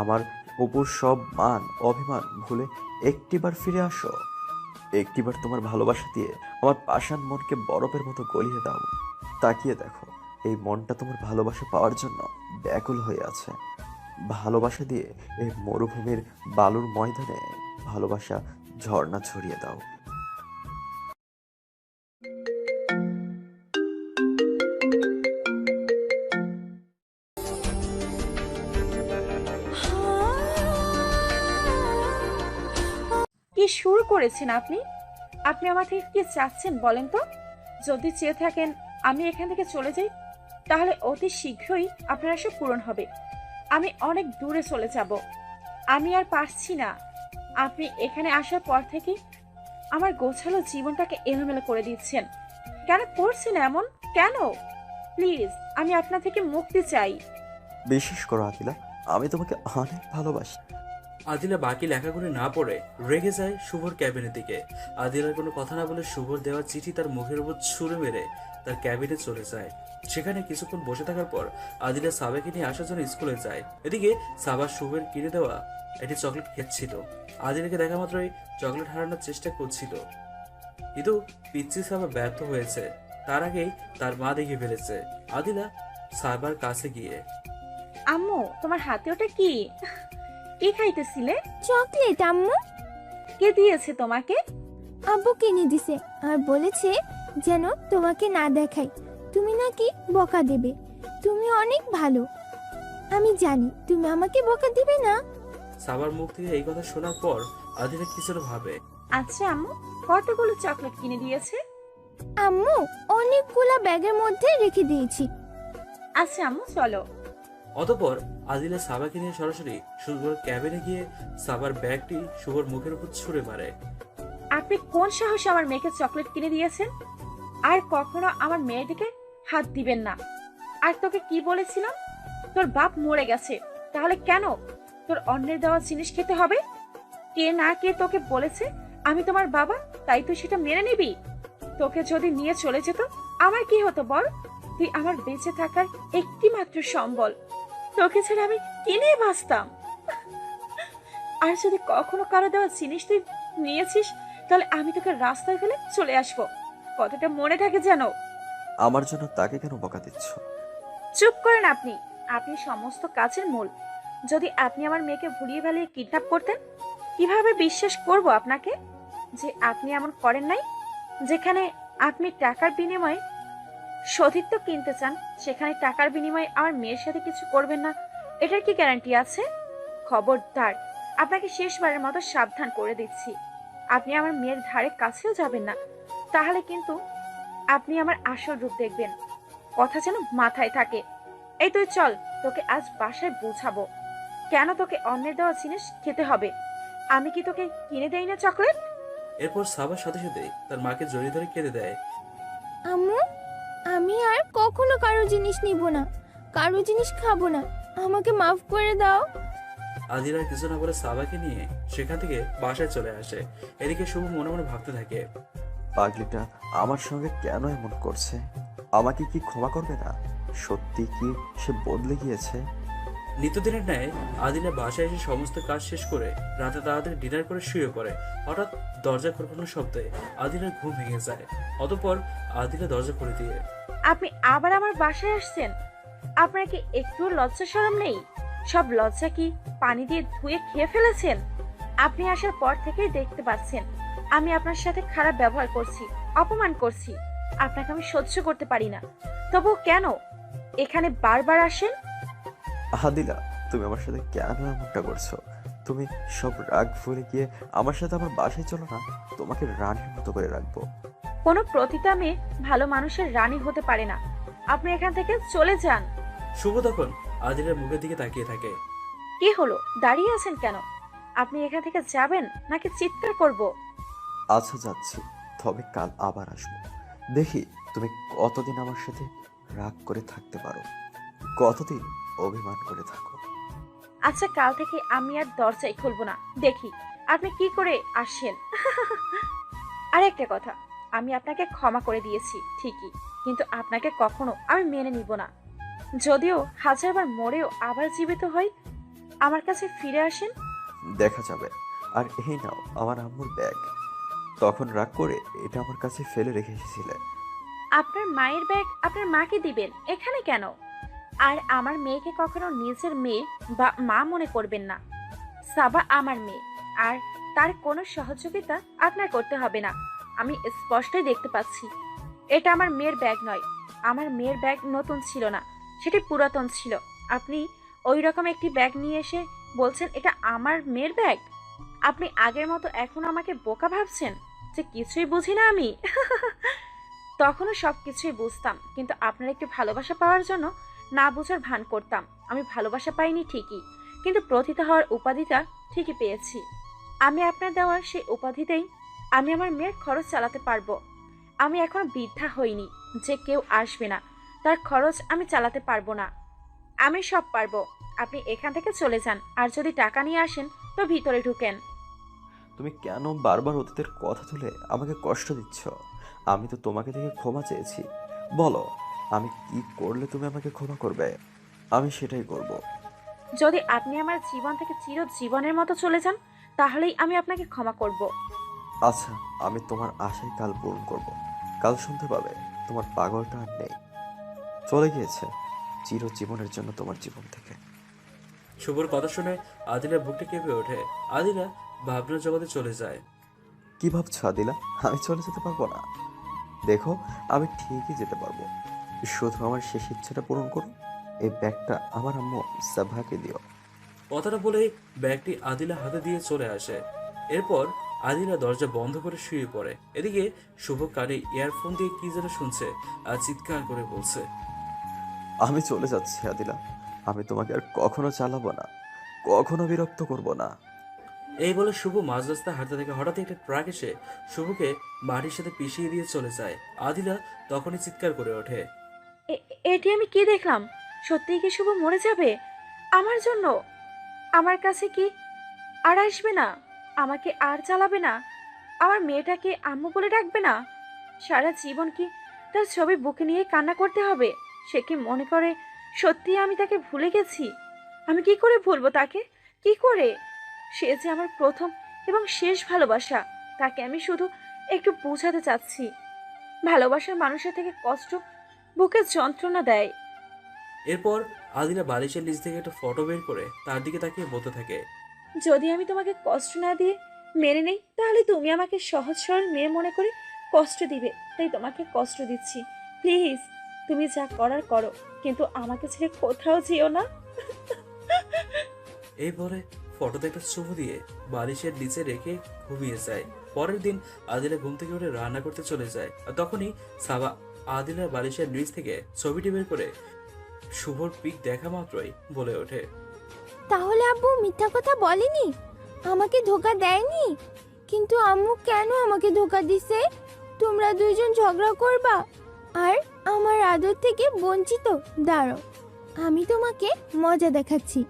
আমার উপর সব মান অভিমান ভুলে একটিবার ফিরে আসো। একটিবার তোমার ভালোবাসা দিয়ে আমার পাষাণ মনকে বরফের মতো গলিয়ে দাও। তাকিয়ে দেখো, এই মনটা তোমার ভালোবাসা পাওয়ার জন্য ব্যাকুল হয়ে আছে। ভালোবাসা দিয়ে এই মরুভূমির বালুর ময়দানে ভালোবাসা ঝর্ণা ছড়িয়ে দাও। কি শুরু করেছেন আপনি? আপনি আমার থেকে কি চাচ্ছেন বলেন তো? যদি চেয়ে থাকেন আমি এখান থেকে চলে যাই, তাহলে অতি শীঘ্রই আপনার এসব পূরণ হবে। আমি অনেক দূরে চলে যাব। আমি আর পারছি না। আপনি এখানে আসার পর থেকে আমার গোছালো জীবনটাকে এলোমেলো করে দিচ্ছেন। কেন করছেন এমন? কেন? প্লিজ, আমি আপনার থেকে মুক্তি চাই। বিশ্বাস করো আদিলা, আমি তোমাকে অনেক ভালোবাসি। আদিলা বাকি লেখাগুলি না পড়ে রেগে যায় শুভর ক্যাবিনের দিকে। আদিলার কোনো কথা না বলে শুভর দেওয়া চিঠি তার মুখের উপর ছুঁড়ে মেরে তার ক্যাবিনে চলে যায়। সেখানে কিছুক্ষণ বসে থাকার পর আদিলা সাবাকে নিয়ে আসার জন্য স্কুলে যায়। এদিকে সাবা শুভের কিনে দেওয়া একটি চকলেট খেচ্ছিল। আদিলাকে দেখা মাত্রই চকলেট হারানোর চেষ্টা করছিল, কিন্তু পিচ্ছি সাবা ব্যর্থ হয়েছে। তার আগেই তার মা দেখে ফেলেছে। আদিলা সাবার কাছে গিয়ে, আম্মু, তোমার হাতে ওটা কি? কি খাইতেছিলে? চকলেট আম্মু। কে দিয়েছে তোমাকে? আব্বু কিনে দিছে আর বলেছে যেন তোমাকে না দেখাই, তুমি নাকি বকা দেবে। তুমি অনেক ভালো, আমি জানি তুমি আমাকে বকা দিবে না। সাবার মুখ থেকে এই কথা শোনার পর আদিলা কিছুটা ভাবে। আচ্ছা আম্মু, কতগুলো চকলেট কিনে দিয়েছে? আম্মু অনেকগুলা ব্যাগের মধ্যে রেখে দিয়েছি। আচ্ছা আম্মু, চলো। অতঃপর আদিলা সাবাকে নিয়ে সরাসরি শুভর ক্যাবিনে গিয়ে সাবার ব্যাগটি শুভর মুখের উপর ছুঁড়ে মারে। আপনি কোন সাহসে আমার মেয়েকে চকলেট কিনে দিয়েছেন? আর কখনো আমার মেয়েটিকে হাত দিবেন না। আর তোকে কি বলেছিলাম? তোর বাপ মরে গেছে, তাহলে কেন তোর অন্যের দেওয়া জিনিস খেতে হবে? কে না কে তোকে বলেছে আমি তোমার বাবা, তাই তুই সেটা মেনে নিবি? তোকে যদি নিয়ে চলে যেত আমার কি হতো বল? তুই আমার বেঁচে থাকার একটি মাত্র সম্বল। তোকে ছাড়া আমি কি নিয়ে বাঁচতাম? আর যদি কখনো কারো দেওয়া জিনিস তুই নিয়েছিস, তাহলে আমি তোকে রাস্তায় ফেলে চলে আসবো। কথাটা মনে থাকে যেন। আমার জন্য তাকে কেন বকা দিচ্ছ? চুপ করেন আপনি। আপনি সমস্ত কাজের মূল। যদি আপনি আমার মেয়েকে ভুলিয়ে ভালিয়ে কিডন্যাপ করতেন, কিভাবে বিশ্বাস করব আপনাকে যে আপনি এমন করেন নাই? যেখানে আপনি টাকার বিনিময়ে সতীত্ব কিনতে চান, সেখানে টাকার বিনিময়ে আমার মেয়ের সাথে কিছু করবেন না, এটার কি গ্যারান্টি আছে? খবরদার, আপনাকে শেষবারের মতো সাবধান করে দিচ্ছি, আপনি আমার মেয়ের ধারে কাছেও যাবেন না। তাহলে কিন্তু আপনি আমার আসল রূপ দেখবেন। কথা যেন মাথায় থাকে। এই তুই চল, তোকে আজ বাসায় বোঝাবো কেন তোকে অন্যের দেওয়া জিনিস খেতে হবে। আমি কি তোকে কিনে দেই না চকলেট? এরপর সাবার সাথে সাথে তার মাকে জড়িয়ে ধরে কেঁদে দেয়। আম্মু, আমি আর কখনো কারো জিনিস নিব না, কারো জিনিস খাবো না, আমাকে মাফ করে দাও। আদিলা কিছু না বলে সাবাকে নিয়ে সেখান থেকে বাসায় চলে আসে। এদিকে শুভ মনে মনে ভাবতে থাকে, পাগলিটা আমার সঙ্গে কেন এমন করছে? আমাকে কি ক্ষমা করবে না? সত্যি কি সে বদলে গিয়েছে? নিত্যদিনের ন্যায় আদিলা বাসায় এসে সমস্ত কাজ শেষ করে রাতে তাড়াতাড়ি ডিনার করে শুয়ে পড়ে। হঠাৎ দরজা খটখটানোর শব্দে আদিলার ঘুম ভেঙে যায়। অতঃপর আদিলা দরজা খুলে দিয়ে, আপনি আবার আমার বাসায় আসছেন? আপনার কি একটু লজ্জা শরম নেই? সব লজ্জা কি পানি দিয়ে ধুয়ে খেয়ে ফেলেছেন? আপনি আসার পর থেকেই দেখতে পাচ্ছেন আমি আপনার সাথে খারাপ ব্যবহার করছি, অপমান করছি। আপনাকে আমি সহ্য করতে পারি না। তবু কেন এখানে বারবার আসেন? আদিলা, তুমি আমার সাথে কেন এমনটা করছো? তুমি সব রাগ ভুলে গিয়ে আমার সাথে আমার বাসায় চলো না, তোমাকে রানীর মতো করে রাখবো। কোনো প্রতিটা মেয়ে ভালো মানুষের রানী হতে পারে না। আপনি এখান থেকে চলে যান। শুভ তখন আদিলার মুখের দিকে তাকিয়ে থাকে। কি হলো, দাঁড়িয়ে আছেন কেন? আপনি এখান থেকে যাবেন নাকি চিৎকার করব? আচ্ছা যাচ্ছি, তবে কাল আবার আসবো। দেখি তুমি কতদিন আমার সাথে রাগ করে থাকতে পারো, কতদিন অভিমান করে থাকো। আচ্ছা, কাল থেকে আমি আর দরজাই খুলবো না। দেখি আপনি কি করে আসেন। আর একটা কথা, আমি আপনাকে ক্ষমা করে দিয়েছি ঠিকই, কিন্তু আপনাকে কখনো আমি মেনে নিব না। যদিও হাজারবার মরেও আবার জীবিত হই, আমার কাছে ফিরে আসেন। দেখা যাবে। আর এই নাও আমার আম্মুর ব্যাগ, তখন রাগ করে এটা আমার কাছে ফেলে রেখে এসেছিলে। আপনার মায়ের ব্যাগ আপনার মাকে দিবেন এখানে কেন? আর আমার মেয়েকে কখনো নিজের মেয়ে বা মা মনে করবেন না। সাবা আমার মেয়ে, আর তার কোনো সহযোগিতা আপনার করতে হবে না। আমি স্পষ্টই দেখতে পাচ্ছি এটা আমার মেয়ের ব্যাগ নয়। আমার মেয়ের ব্যাগ নতুন ছিল না, সেটি পুরাতন ছিল। আপনি ওই রকম একটি ব্যাগ নিয়ে এসে বলছেন এটা আমার মেয়ের ব্যাগ। আপনি আগের মতো এখন আমাকে বোকা ভাবছেন যে কিছুই বুঝি না আমি। তখনও সব কিছুই বুঝতাম, কিন্তু আপনার একটু ভালোবাসা পাওয়ার জন্য না বোঝার ভান করতাম। আমি ভালোবাসা পাইনি ঠিকই, কিন্তু প্রথিত হওয়ার উপাধিটা ঠিকই পেয়েছি। আমি আপনার দেওয়ার সেই উপাধিতেই আমি আমার মেয়ের খরচ চালাতে পারবো। আমি এখন বৃদ্ধা হইনি যে কেউ আসবে না, তার খরচ আমি চালাতে পারবো না। আমি সব পারবো। আপনি এখান থেকে চলে যান, আর যদি টাকা নিয়ে আসেন তো ভিতরে ঢুকেন। তুমি কেন বারবার অতীতের কথা তুলে আমাকে কষ্ট দিচ্ছ? আমি তো তোমাকে থেকে ক্ষমা চেয়েছি। বলো, আমি কি করলে তুমি আমাকে ক্ষমা করবে? আমি সেটাই করব। যদি আপনি আমার জীবন থেকে চিরজীবনের মতো চলে যান, তাহলেই আমি আপনাকে ক্ষমা করব। আচ্ছা, আমি তোমার আশায় কাল পূরণ করব। কাল শুনতে পাবে তোমার পাগলটা আর নেই, চলে গিয়েছে চিরজীবনের জন্য তোমার জীবন থেকে। শুভর কথা শুনে আদিলার বুকটা কেঁপে ওঠে। আদিলা ভাবনার জগতে চলে যায়। কি ভাবছো আদিলা, আমি চলে যেতে পারবো না? দেখো, আমি ঠিকই যেতে পারবো। শুধু আমার শেষ ইচ্ছাটা পূরণ করো। এই ব্যাগটা আমার আম্মু সাভাকে দিও। কথাটা বলেই ব্যাগটি আদিলা হাতে দিয়ে চলে আসে। এরপর আদিলা দরজা বন্ধ করে শুয়ে পড়ে। এদিকে শুভ কানে ইয়ারফোন দিয়ে কি যেন শুনছে আর চিৎকার করে বলছে, আমি চলে যাচ্ছি আদিলা, আমি তোমাকে আর কখনো চালাবো না, কখনো বিরক্ত করব না। এই বলে শুভ মাঝ রাস্তা হাঁটতে থেকে হঠাৎ একটা ট্রাক এসে শুভকে মাটির সাথে পিষিয়ে দিয়ে চলে যায়। আদিলা তখনই চিৎকার করে ওঠে। এটি আমি কি দেখলাম? সত্যিই কি শুভ মরে যাবে আমার জন্য? আমার কাছে কি আর আসবে না? আমাকে আর চালাবে না? আমার মেয়েটাকে আম্মু বলে ডাকবে না? সারা জীবন কি তার ছবি বুকে নিয়ে কান্না করতে হবে? সে কি মনে করে সত্যি আমি তাকে ভুলে গেছি? আমি কি করে ভুলবো তাকে? কি করে? সে যে আমার প্রথম এবং শেষ ভালোবাসা। তাকে আমি শুধু একটু বোঝাতে চাচ্ছি, ভালোবাসার মানুষের থেকে কষ্ট বুকে যন্ত্রণা দেয়। এরপর আদিলা বালিশের নিচ থেকে একটা ফটো বের করে তার দিকে তাকিয়ে বলতে থাকে, যদি আমি তোমাকে কষ্ট না দিয়ে মেনে নেই, তাহলে তুমি আমাকে সহজ সরল মেয়ে মনে করে কষ্ট দিবে। তাই তোমাকে কষ্ট দিচ্ছি। প্লিজ, তুমি যা করার করো, কিন্তু আমাকে ছেড়ে কোথাও যেও না। এই বলে ফটোতে একটা চুমু দিয়ে বালিশের নিচে রেখে ঘুমিয়ে যায়। পরের দিন আদিলা ঘুম থেকে উঠে রান্না করতে চলে যায়। আর তখনই সাবা আদিলার বালিশের নিচ থেকে ছবিটি বের করে শুভর পিক দেখা মাত্রই বলে ওঠে, তাহলে আব্বু মিথ্যা কথা বলেনি, আমাকে ধোকা দেয়নি? কিন্তু আম্মু কেন আমাকে ধোকা দিছে? তোমরা দুইজন ঝগড়া করবা আর আমার আদর থেকে বঞ্চিত? দাঁড়াও, আমি তোমাকে মজা দেখাচ্ছি।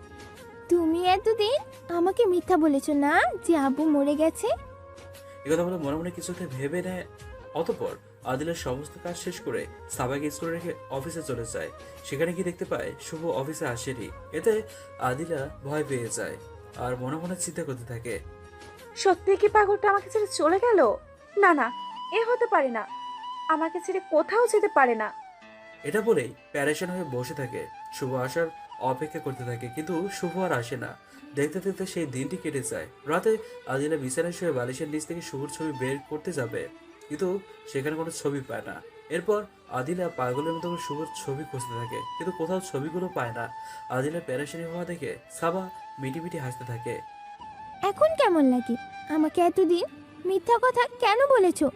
তুমি এতদিন আমাকে মিথ্যা বলেছো না যে আব্বু মরে গেছে? একথা বলে মনে মনে কিছুতে ভেবে নেয় অতঃপর আদিলের সমস্ত কাজ শেষ করে সাবাকে স্কুলে রেখে অফিসে চলে যায়। সেখানে গিয়ে দেখতে পায় শুভ অফিসে আসেনি। এতে আদিলা ভয় পেয়ে যায় আর মনে মনে চিন্তা করতে থাকে। সত্যি কি পাগলটা আমাকে ছেড়ে চলে গেল? না না, এ হতে পারে না, আমাকে ছেড়ে কোথাও যেতে পারে না। এটা বলেই প্যারেশান হয়ে বসে থাকে। শুভ আসার অপেক্ষা করতে থাকে, কিন্তু শুভ আর আসে না। দেখতে দেখতে সেই দিনটি কেটে যায়। রাতে আদিলা বিছানায় শুয়ে বালিশের নিচ থেকে শুভর ছবি বের করতে যাবে, কিন্তু সেখানে কোনো ছবি পায় না। এরপর আদিলা পাগলের মতো করে শুভর ছবি খুঁজতে থাকে, কিন্তু কোথাও ছবিগুলো পায় না। আদিলা প্যারেশানি হওয়া দেখে সাবা মিটিমিটি হাসতে থাকে। এখন কেমন লাগে? আমাকে এতদিন মিথ্যা কথা কেন বলেছো?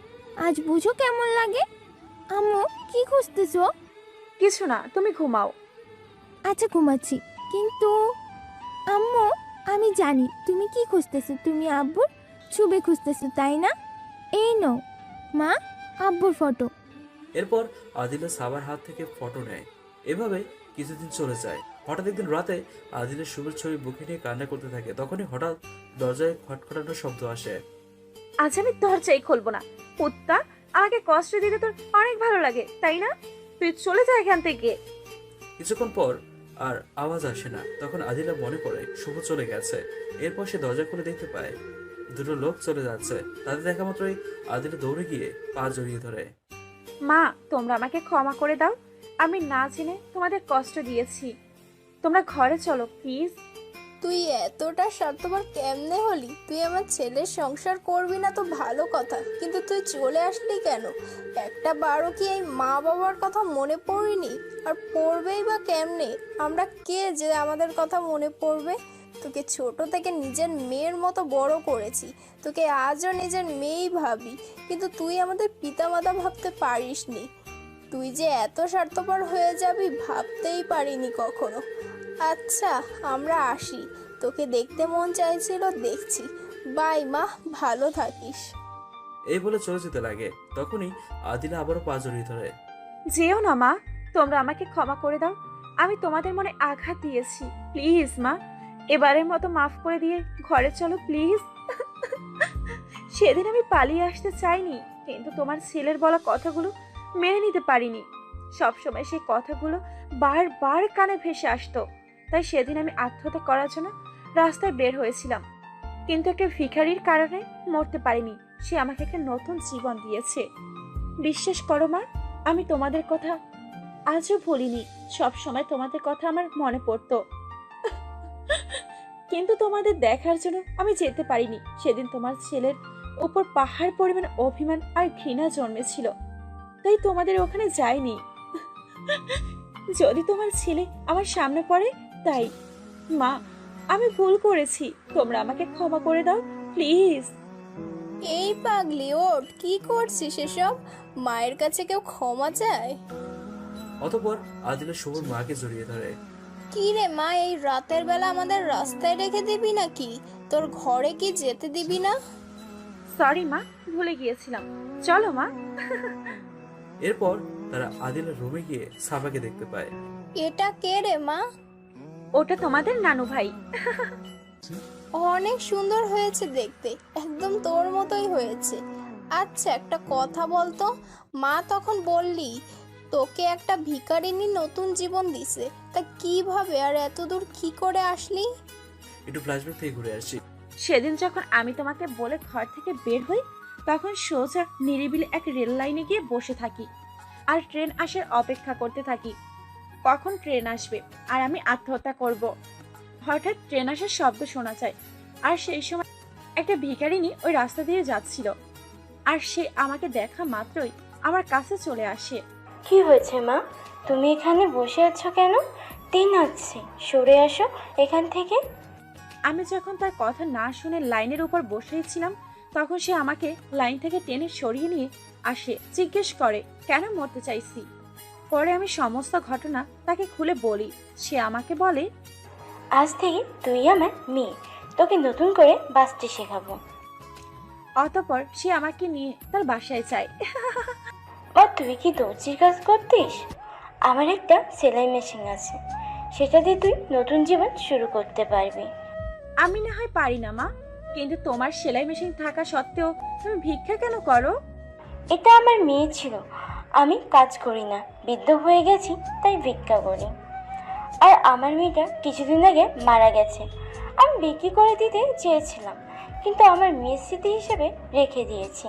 আজ বুঝো কেমন লাগে? আম্মু কি খুঁজতেছো? কিছু না, তুমি ঘুমাও। আচ্ছা ঘুমাচ্ছি, কিন্তু আম্মু আমি জানি তুমি কি খুঁজতেছো। তুমি আব্বুর ছবি খুঁজতেছো তাই না? এই নাও মা, আব্বুর ফটো। এরপর আদিলা সাবার হাত থেকে ফটো নেয়। এভাবে কিছুদিন চলে যায়। হঠাৎ একদিন রাতে আদিলের শুভের ছবি বুকে নিয়ে কান্না করতে থাকে। তখনই হঠাৎ দরজায় খটখটানোর শব্দ আসে। আজ আমি দরজাই খুলবো না। কুত্তা, আমাকে কষ্ট দিতে তোর অনেক ভালো লাগে তাই না? তুই চলে যা এখান থেকে। কিছুক্ষণ পর আর আওয়াজ আসে না। তখন আদিলা মনে করে শুভ চলে গেছে। এরপর সে দরজা খুলে দেখতে পায় দুটো লোক চলে যাচ্ছে। তাদের দেখা মাত্রই আদিলা দৌড়ে গিয়ে পা জড়িয়ে ধরে। মা, তোমরা আমাকে ক্ষমা করে দাও, আমি না জেনে তোমাদের কষ্ট দিয়েছি। তোমরা ঘরে চলো প্লিজ। তুই এতটা স্বার্থপর কেমনে হলি? তুই আমার ছেলের সংসার করবি না তো ভালো কথা, কিন্তু তুই চলে আসলি কেন? একটা বারও কি এই মা বাবার কথা মনে পড়েনি? আর পড়বেই বা কেমনে? আমরা কে যে আমাদের কথা মনে পড়বে? তোকে ছোট থেকে নিজের মেয়ের মতো বড় করেছি, তোকে আজও নিজের মেয়েই ভাবি, কিন্তু তুই আমাদের পিতামাতা ভাবতে পারিসনি। তুই যে এত স্বার্থপর হয়ে যাবি ভাবতেই পারিনি কখনো। আচ্ছা আমরা আসি, তোকে দেখতে মন চাইছিল, দেখছি। বাই মা, ভালো থাকিস। এই বলে চলে যেতে লাগে। তখনই আদিলা আবারও পা জড়িয়ে ধরে। যেও না মা, তোমরা আমাকে ক্ষমা করে দাও, আমি তোমাদের মনে আঘাত দিয়েছি। প্লিজ মা, এবারের মতো মাফ করে দিয়ে ঘরে চলো প্লিজ। সেদিন আমি পালিয়ে আসতে চাইনি, কিন্তু তোমার ছেলের বলা কথাগুলো মেনে নিতে পারিনি। সবসময় সেই কথাগুলো বারবার কানে ভেসে আসতো। তাই সেদিন আমি আত্মহত্যা করার জন্য রাস্তায় বের হয়েছিলাম, কিন্তু একটা ভিখারির কারণে মরতে পারিনি। সে আমাকে একটা নতুন জীবন দিয়েছে। বিশ্বাস করো মা, আমি তোমাদের কথা আজও ভুলিনি। সব সময় তোমাদের কথা আমার মনে পড়তো, কিন্তু তোমাদের দেখার জন্য আমি যেতে পারিনি। সেদিন তোমার ছেলের উপর পাহাড় পরিমাণ অভিমান আর ঘৃণা জন্মেছিল, তাই তোমাদের ওখানে যাইনি। যদি তোমার ছেলে আমার সামনে পড়ে, তাই মা আমি ভুল করেছি, তোমরা আমাকে ক্ষমা করে দাও প্লিজ। এই পাগলি ওঠ, কি করছিস এসব? মায়ের কাছে কেউ ক্ষমা চায়? অতঃপর আদিলা শুভর মাকে জড়িয়ে ধরে। কি রে মা, এই রাতের বেলা আমাদের রাস্তায় রেখে দিবি নাকি? তোর ঘরে কি যেতে দিবি না? সরি মা, ভুলে গিয়েছিলাম, চলো মা। এরপর তারা আদিলার রুমে গিয়ে সাবাকে দেখতে পায়। এটা কে রে মা? ওটা তোমাদের নানু ভাই। অনেক সুন্দর হয়েছে দেখতে, একদম তোর মতোই হয়েছে। আচ্ছা একটা কথা বলতো, মা তখন বললি তোকে একটা ভিখারিনী নতুন জীবন দিছে, তা কিভাবে আর এত দূর কি করে আসলি? একটু ফ্ল্যাশব্যাক থেকে ঘুরে আসি। সেদিন যখন আমি তোমাকে বলে ঘর থেকে বের হই, তখন সোজা নিরিবিলি এক রেল লাইনে গিয়ে বসে থাকি আর ট্রেন আসার অপেক্ষা করতে থাকি কখন ট্রেন আসবে আর আমি আত্মহত্যা করব। হঠাৎ ট্রেন আসার শব্দ শোনা যায়, আর সেই সময় একটা ভিখারিনী ওই রাস্তা দিয়ে যাচ্ছিল, আর সে আমাকে দেখা মাত্রই আমার কাছে চলে আসে। কি হয়েছে মা, তুমি এখানে বসে আছো কেন? দিন হচ্ছে, সরে আসো এখান থেকে। আমি যখন তার কথা না শুনে লাইনের উপর বসেছিলাম, তখন সে আমাকে লাইন থেকে টেনে সরিয়ে নিয়ে আসে, জিজ্ঞেস করে কেন মরতে চাইছি। পরে আমি সমস্ত ঘটনা তাকে খুলে বলি। সে আমাকে বলে, আজ থেকে তুই আমার মেয়ে, তোকে নতুন করে বাঁচতে শেখাবো। অতঃপর সে আমাকে নিয়ে তার বাসায় যায়। ও তুই কি দর্জির কাজ করতিস? আমার একটা সেলাই মেশিন আছে, সেটা দিয়ে তুই নতুন জীবন শুরু করতে পারবি। আমি না হয় পারি না মা, কিন্তু তোমার সেলাই মেশিন থাকা সত্ত্বেও তুমি ভিক্ষা কেন করো? এটা আমার মেয়ে ছিল। আমি কাজ করি না, বৃদ্ধ হয়ে গেছি তাই ভিক্ষা করি। আর আমার মেয়েটা কিছুদিন আগে মারা গেছে। আমি বিক্রি করে দিতে চেয়েছিলাম, কিন্তু আমার মেয়ের স্মৃতি হিসেবে রেখে দিয়েছি।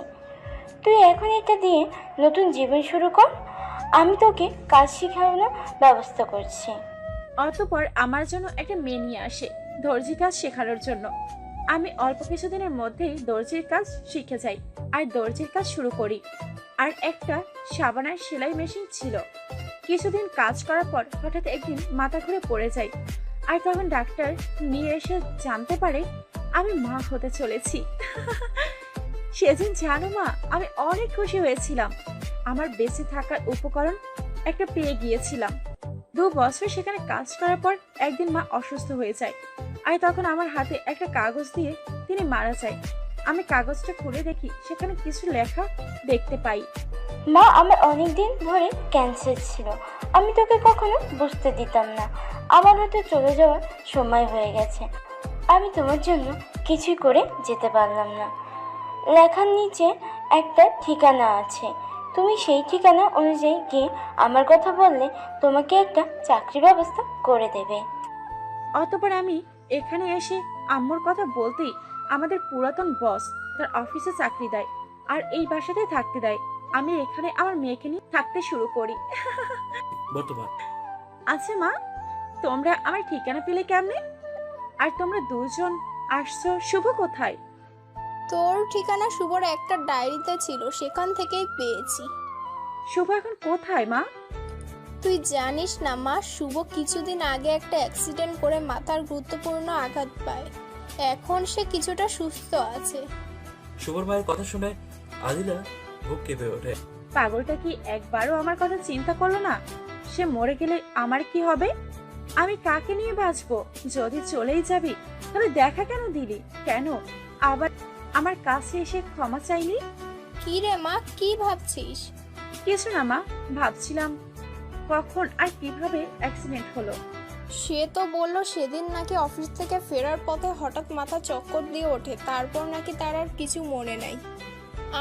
তুই এখন এটা দিয়ে নতুন জীবন শুরু কর। আমি তোকে কাজ শেখানোর ব্যবস্থা করছি। অতঃপর আমার জন্য একটা মেয়ে নিয়ে আসে দর্জি কাজ শেখানোর জন্য। আমি অল্প কিছুদিনের মধ্যেই দর্জির কাজ শিখে যাই আর দর্জির কাজ শুরু করি। আর একটা সাবানার সেলাই মেশিন ছিল। কিছুদিন কাজ করার পর হঠাৎ একদিন মাথা ঘুরে পড়ে যাই। আর তখন ডাক্তার নিয়ে এসে জানতে পারে আমি মা হতে চলেছি। সেদিন জানো মা, আমি অনেক খুশি হয়েছিলাম। আমার বেঁচে থাকার উপকরণ একটা পেয়ে গিয়েছিলাম। 2 বছর সেখানে কাজ করার পর একদিন মা অসুস্থ হয়ে যায়। আর তখন আমার হাতে একটা কাগজ দিয়ে তিনি মারা যায়। আমি কাগজটা খুলে দেখি সেখানে কিছু লেখা দেখতে পাই। মা, আমার অনেক দিন ধরে ক্যান্সার ছিল। আমি তোকে কখনো বুঝতে দিতাম না। আমার হয়তো চলে যাওয়ার সময় হয়ে গেছে। আমি তোমার জন্য কিছুই করে যেতে পারলাম না। লেখার নিচে একটা ঠিকানা আছে। তুমি সেই ঠিকানা অনুযায়ী গিয়ে আমার কথা বললে তোমাকে একটা চাকরির ব্যবস্থা করে দেবে। অতঃপর আমি এখানে এসে আম্মুর কথা বলতেই আমাদের পুরাতন বস তার অফিসে চাকরি দেয় আর এই বাসাতেই থাকতে দেয়। আমি এখানে আমার মেয়েকে নিয়ে থাকতে শুরু করি। বর্তমান আচ্ছা মা, তোমরা আমার ঠিকানা পেলে কেমনে? আর তোমরা দুজন আসছো, শুভ কোথায়? তোর ঠিকানা শুভর একটা ডায়েরিতে ছিল, সেখান থেকেই পেয়েছি। শুভ এখন কোথায় মা? তুই জানিস না মা, শুভ কিছুদিন আগে একটা অ্যাক্সিডেন্ট করে মাথার গুরুত্বপূর্ণ আঘাত পায়। এখন সে কিছুটা সুস্থ আছে। শুভর মায়ের কথা শুনে আদিলা বুক কেঁপে ওঠে। পাগলটা কি একবারও আমার কথা চিন্তা করলো না? সে মরে গেলে আমার কি হবে? আমি কাকে নিয়ে বাঁচবো? যদি চলেই যাবি তাহলে দেখা কেন দিলি? কেন আবার আমার কাছে এসে ক্ষমা চাইলি? কি রে মা, কি ভাবছিস? কিছু না মা, ভাবছিলাম কখন আর কিভাবে অ্যাক্সিডেন্ট হলো। সে তো বললো সেদিন নাকি অফিস থেকে ফেরার পথে হঠাৎ মাথা চক্কর দিয়ে ওঠে, তারপর নাকি তার আর কিছু মনে নাই।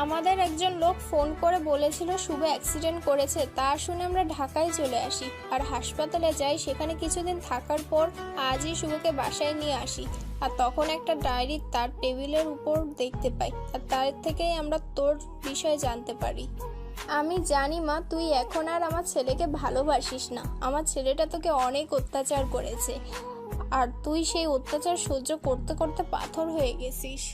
আমাদের একজন লোক ফোন করে বলেছিল শুভ অ্যাক্সিডেন্ট করেছে। তা শুনে আমরা ঢাকায় চলে আসি আর হাসপাতালে যাই। সেখানে কিছুদিন থাকার পর আজই শুভকে বাসায় নিয়ে আসি। আর তখন একটা ডায়েরি তার টেবিলের উপর দেখতে পাই, আর তার থেকেই আমরা তোর বিষয়ে জানতে পারি। আমি জানি মা, তুই এখন আর আমার ছেলেকে ভালোবাসিস না। আমার ছেলেটা তোকে অনেক অত্যাচার করেছে, আর তুই সেই অত্যাচার সহ্য করতে করতে পাথর হয়ে গেছিস।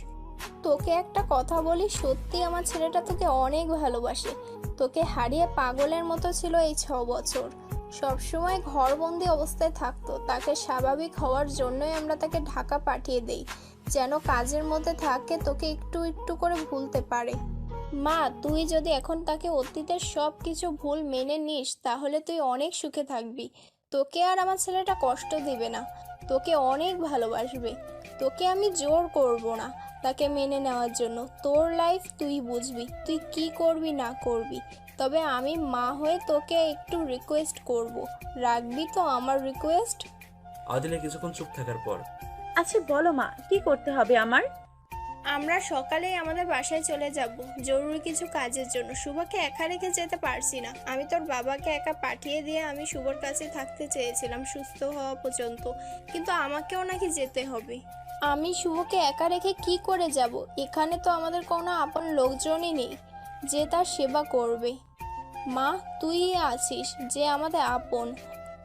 তোকে একটা কথা বলি, সত্যি আমার ছেলেটা তোকে অনেক ভালোবাসে। তোকে হারিয়ে পাগলের মতো ছিল এই 6 বছর। সবসময় ঘরবন্দি অবস্থায় থাকতো। তাকে স্বাভাবিক হওয়ার জন্যই আমরা তাকে ঢাকা পাঠিয়ে দেই, যেন কাজের মধ্যে থাকে, তোকে একটু একটু করে ভুলতে পারে। মা, তুই যদি এখন তাকে অতীতের সব কিছু ভুল মেনে নিস তাহলে তুই অনেক সুখে থাকবি। তোকে আর আমার ছেলেটা কষ্ট দিবে না, তোকে অনেক ভালোবাসবে। তোকে আমি জোর করব না তাকে মেনে নেওয়ার জন্য। তোর লাইফ তুই বুঝবি, তুই কি করবি না করবি। তবে আমি মা হয়ে তোকে একটু রিকোয়েস্ট করব, রাখবি তো আমার রিকোয়েস্ট? আদিলা কিছুক্ষণ চুপ থাকার পর, আচ্ছা বলো মা, কি করতে হবে আমার? আমরা সকালেই আমাদের বাসায় চলে যাব জরুরি কিছু কাজের জন্য। শুভকে একা রেখে যেতে পারছি না। আমি তোর বাবাকে একা পাঠিয়ে দিয়ে আমি শুভর কাছে থাকতে চেয়েছিলাম সুস্থ হওয়া পর্যন্ত, কিন্তু আমাকেও নাকি যেতে হবে। আমি শুভকে একা রেখে কি করে যাব? এখানে তো আমাদের কোনো আপন লোকজনই নেই যে তার সেবা করবে। মা, তুই আছিস যে আমাদের আপন।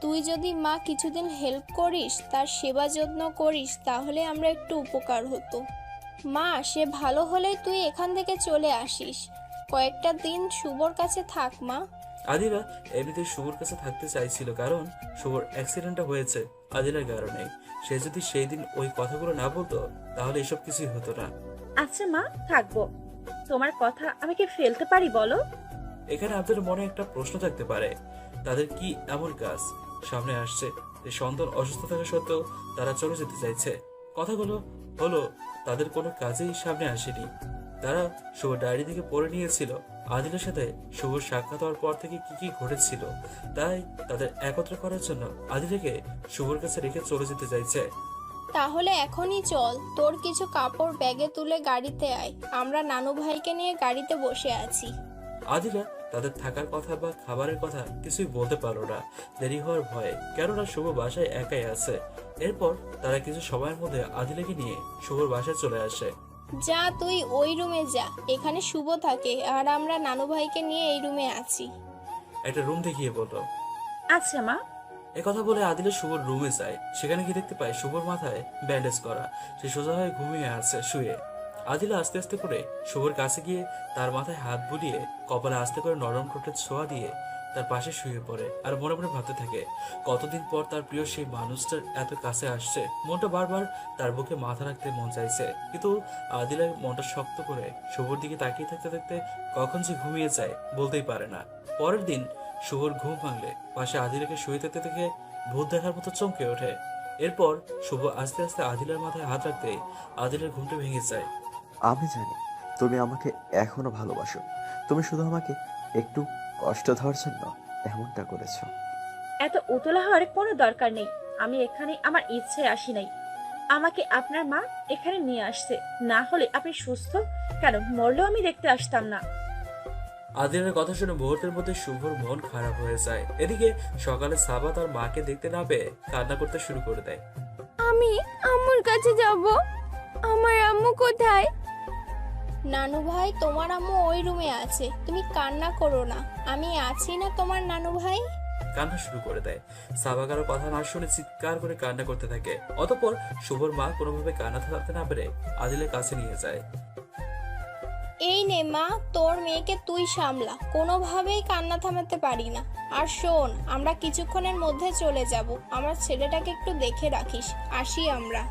তুই যদি মা কিছুদিন হেল্প করিস, তার সেবা যত্ন করিস, তাহলে আমরা একটু উপকার হতো। মা, সে ভালো হলেই তুই এখান থেকে চলে আসিস। কয়েকটা দিন শুভর কাছে থাক মা। আদিলা এমনিতে শুভর কাছে থাকতে চাইছিল, কারণ শুভর অ্যাক্সিডেন্টটা হয়েছে আদিলার কারণে। সে যদি সেই দিন ওই কথাগুলো না বলতো তাহলে এসব কিছুই হতো না। আচ্ছা মা, থাকবো। তোমার কথা আমি কি ফেলতে পারি বলো? এখানে আপনাদের মনে একটা প্রশ্ন থাকতে পারে, তাদের কি এমন কাজ সামনে আসছে যে সন্তান অসুস্থ থাকা সত্ত্বেও তারা চলে যেতে চাইছে? কথাগুলো হলো তাদের কোনো কাজেই সামনে আসেনি। তারা শুভ ডায়েরি থেকে পড়ে নিয়েছিল আদিলের সাথে শুভর সাক্ষাৎ হওয়ার পর থেকে কি কি ঘটেছিল, তাই তাদের একত্র করার জন্য আদিলকে শুভর কাছে রেখে চলে যেতে চাইছে। তাহলে এখনই চল, তোর কিছু কাপড় ব্যাগে তুলে গাড়িতে আয়। আমরা নানু ভাইকে নিয়ে গাড়িতে বসে আছি। আদিলা তাদের থাকার কথা বা খাবারের কথা কিছুই বলতে পারলো না, দেরি হওয়ার ভয়ে, কেননা শুভ বাসায় একাই আছে। এরপর তারা কিছু সময়ের মধ্যে আদিলাকে নিয়ে শুভর বাসায় চলে আসে। যা তুই ওই রুমে যা, এখানে শুভ থাকে আর আমরা নানু ভাইকে নিয়ে এই রুমে আছি। একটা রুম দেখিয়ে বলল। আচ্ছা মা। কথা বলে আদিলা শুভর রুমে যায়। সেখানে গিয়ে দেখতে পায় শুভর মাথায় ব্যান্ডেজ করা, সে সোজা হয়ে ঘুমিয়ে আছে শুয়ে। আদিলা আস্তে আস্তে করে শুভর কাছে গিয়ে তার মাথায় হাত বুলিয়ে কপালে আস্তে করে নরম ঠোঁটের ছোঁয়া দিয়ে তার পাশে শুয়ে পড়ে আর মনে মনে ভাবতে থাকে কতদিন পর তার প্রিয় সেই মানুষটার এত কাছে আসছে। মনটা বারবার তার বুকে মাথা রাখতে মন চাইছে, কিন্তু আদিলা মনটা শক্ত করে শুভর দিকে তাকিয়ে থাকতে থাকতে কখন যে ঘুমিয়ে যায় বলতেই পারে না। পরের দিন শুভর ঘুম ভাঙলে পাশে আদিলাকে শুয়ে থাকতে থেকে ভূত দেখার মতো চমকে ওঠে। এরপর শুভ আস্তে আস্তে আদিলার মাথায় হাত রাখতে আদিলার ঘুমটা ভেঙে যায়। আমি জানি তুমি আমাকে এখনো ভালোবাসো, তুমি শুধু আমাকে একটু কষ্ট দেওয়ার জন্য এমনটা করেছো। এত উতলা হওয়ার কোনো দরকার নেই। আমি এখানে আমার ইচ্ছায় আসি নাই। আমাকে আপনার মা এখানে নিয়ে আসছে, না হলে আপনি সুস্থ কেন মরলেও আমি দেখতে আসতাম না। আদিলের কথা শুনে মুহূর্তের মধ্যে শুভর মন খারাপ হয়ে যায়। এদিকে সকালে সাবা তার মাকে দেখতে না পেয়ে কান্না করতে শুরু করে দেয়। আমি আম্মুর কাছে যাব। আমার আম্মু কোথায়? নানু ভাই, তোমার আম্মু ওই রুমে আছে, তুমি কান্না করো না, আমি আছি না তোমার নানু ভাই। কান্না শুরু করে দেয়। সাবা কারো কথা না শুনে চিৎকার করে কান্না করতে থাকে। অতঃপর শুভর মা কোনোভাবে কান্না থামাতে না পেরে আদিলের কাছে নিয়ে যায়। এই নে মা, তোর মেয়েকে তুই সামলা, কোনোভাবেই কান্না থামাতে পারি না। আর শোন, আমরা কিছুক্ষণের মধ্যে চলে যাব, আমার ছেলেটাকে একটু দেখে রাখিস, আসি আমরা।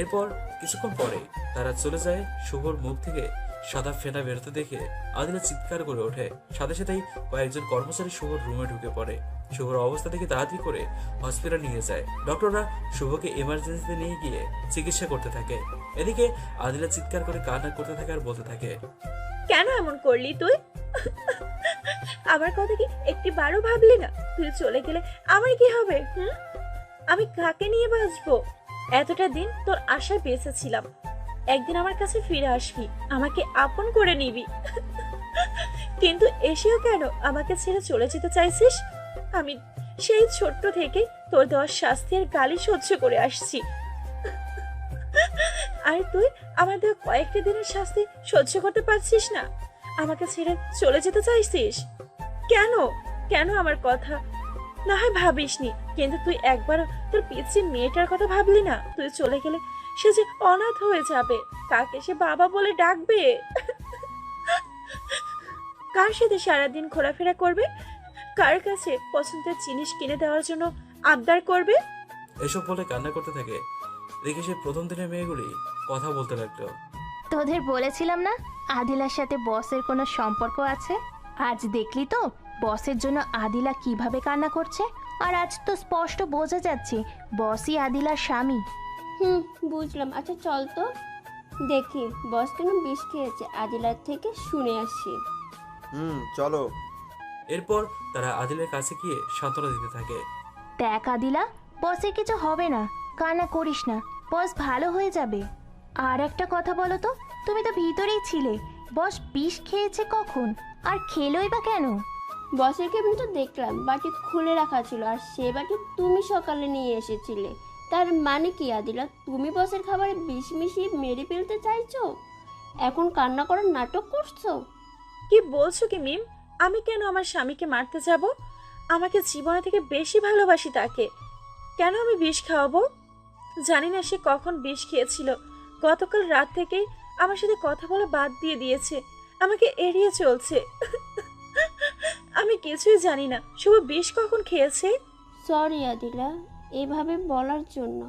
এরপর কিছুক্ষণ পরে তারা চলে যায়। শুভর মুখ থেকে সাদা ফেনা বেরোতে দেখে আদিলা চিৎকার করে ওঠে। সাথে সাথেই কয়েকজন কর্মচারী শুভর রুমে ঢুকে পড়ে। শুভর অবস্থা দেখে তাড়াতাড়ি করে হসপিটাল নিয়ে যায়। ডক্টররা শুভকে এমার্জেন্সিতে নিয়ে গিয়ে চিকিৎসা করতে থাকে। এদিকে আদিলা চিৎকার করে কান্না করতে থাকে আর বলতে থাকে, কেন এমন করলি তুই? আমার কথা কি একটি বারও ভাবলি না? তুই চলে গেলে আমার কি হবে? আমি কাকে নিয়ে বাঁচবো? এতটা দিন তোর আশায় বেঁচে ছিলাম, একদিন আমার কাছে ফিরে আসবি, আমাকে আপন করে নিবি। কিন্তু এসেও কেন আমাকে ছেড়ে চলে যেতে চাইছিস? আমি সেই ছোট্ট থেকে তোর দেওয়ার শাস্তি আর গালি সহ্য করে আসছি, আর তুই আমার দেওয়া কয়েকটা দিনের শাস্তি সহ্য করতে পারছিস না, আমাকে ছেড়ে চলে যেতে চাইছিস কেন? কেন আমার কথা না হয় ভাবিসনি, কিন্তু তুই একবার তোর পিচ্ছি মেয়েটার কথা ভাবলি না? তুই চলে গেলে সে যে অনাথ হয়ে যাবে, কাকে সে বাবা বলে ডাকবে? কার সাথে সারাদিন ঘোরাফেরা করবে? কার কাছে পছন্দের জিনিস কিনে দেওয়ার জন্য আবদার করবে? এসব বলে কান্না করতে থাকে। দেখে সে প্রথম দিনের মেয়েগুলি কথা বলতে লাগলো। তোদের বলেছিলাম না আদিলার সাথে বসের কোনো সম্পর্ক আছে? আজ দেখলি তো বসের জন্য আদিলা কিভাবে কান্না করছে। আর আজ তো স্পষ্ট বোঝা যাচ্ছে বসই আদিলার স্বামী। বুঝলাম। আচ্ছা চল তো দেখি বস কেন বিষ খেয়েছে, আদিলার থেকে শুনে আসি। চলো। এরপর তারা আদিলের কাছে গিয়ে সান্ত্বনা দিতে থাকে। দেখ আদিলা, বসের কিছু হবে না, কান্না করিস না, বস ভালো হয়ে যাবে। আর একটা কথা বলো তো, তুমি তো ভিতরেই ছিলে, বস বিষ খেয়েছে কখন আর খেলোই বা কেন? বসের কেবিন তো দেখলাম বাটি খুলে রাখা ছিল, আর সে বাটি তুমি সকালে নিয়ে এসেছিলে। তার মানে কি আদিলা, তুমি বসের খাবারে বিষ মিশিয়ে মেরে ফেলতে চাইছো? এখন কান্না করার নাটক করছো? কি বলছো কি মিম? আমি কেন আমার স্বামীকে মারতে যাব? আমাকে জীবনে থেকে বেশি ভালোবাসি তাকে, কেন আমি বিষ খাওয়াবো? জানি না সে কখন বিষ খেয়েছিল, গতকাল রাত থেকেই আমার সাথে কথা বলা বাদ দিয়ে দিয়েছে, আমাকে এড়িয়ে চলছে। আমি কিছুই জানি না শুভ বিষ কখন খেয়েছে। সরি আদিলা এভাবে বলার জন্য।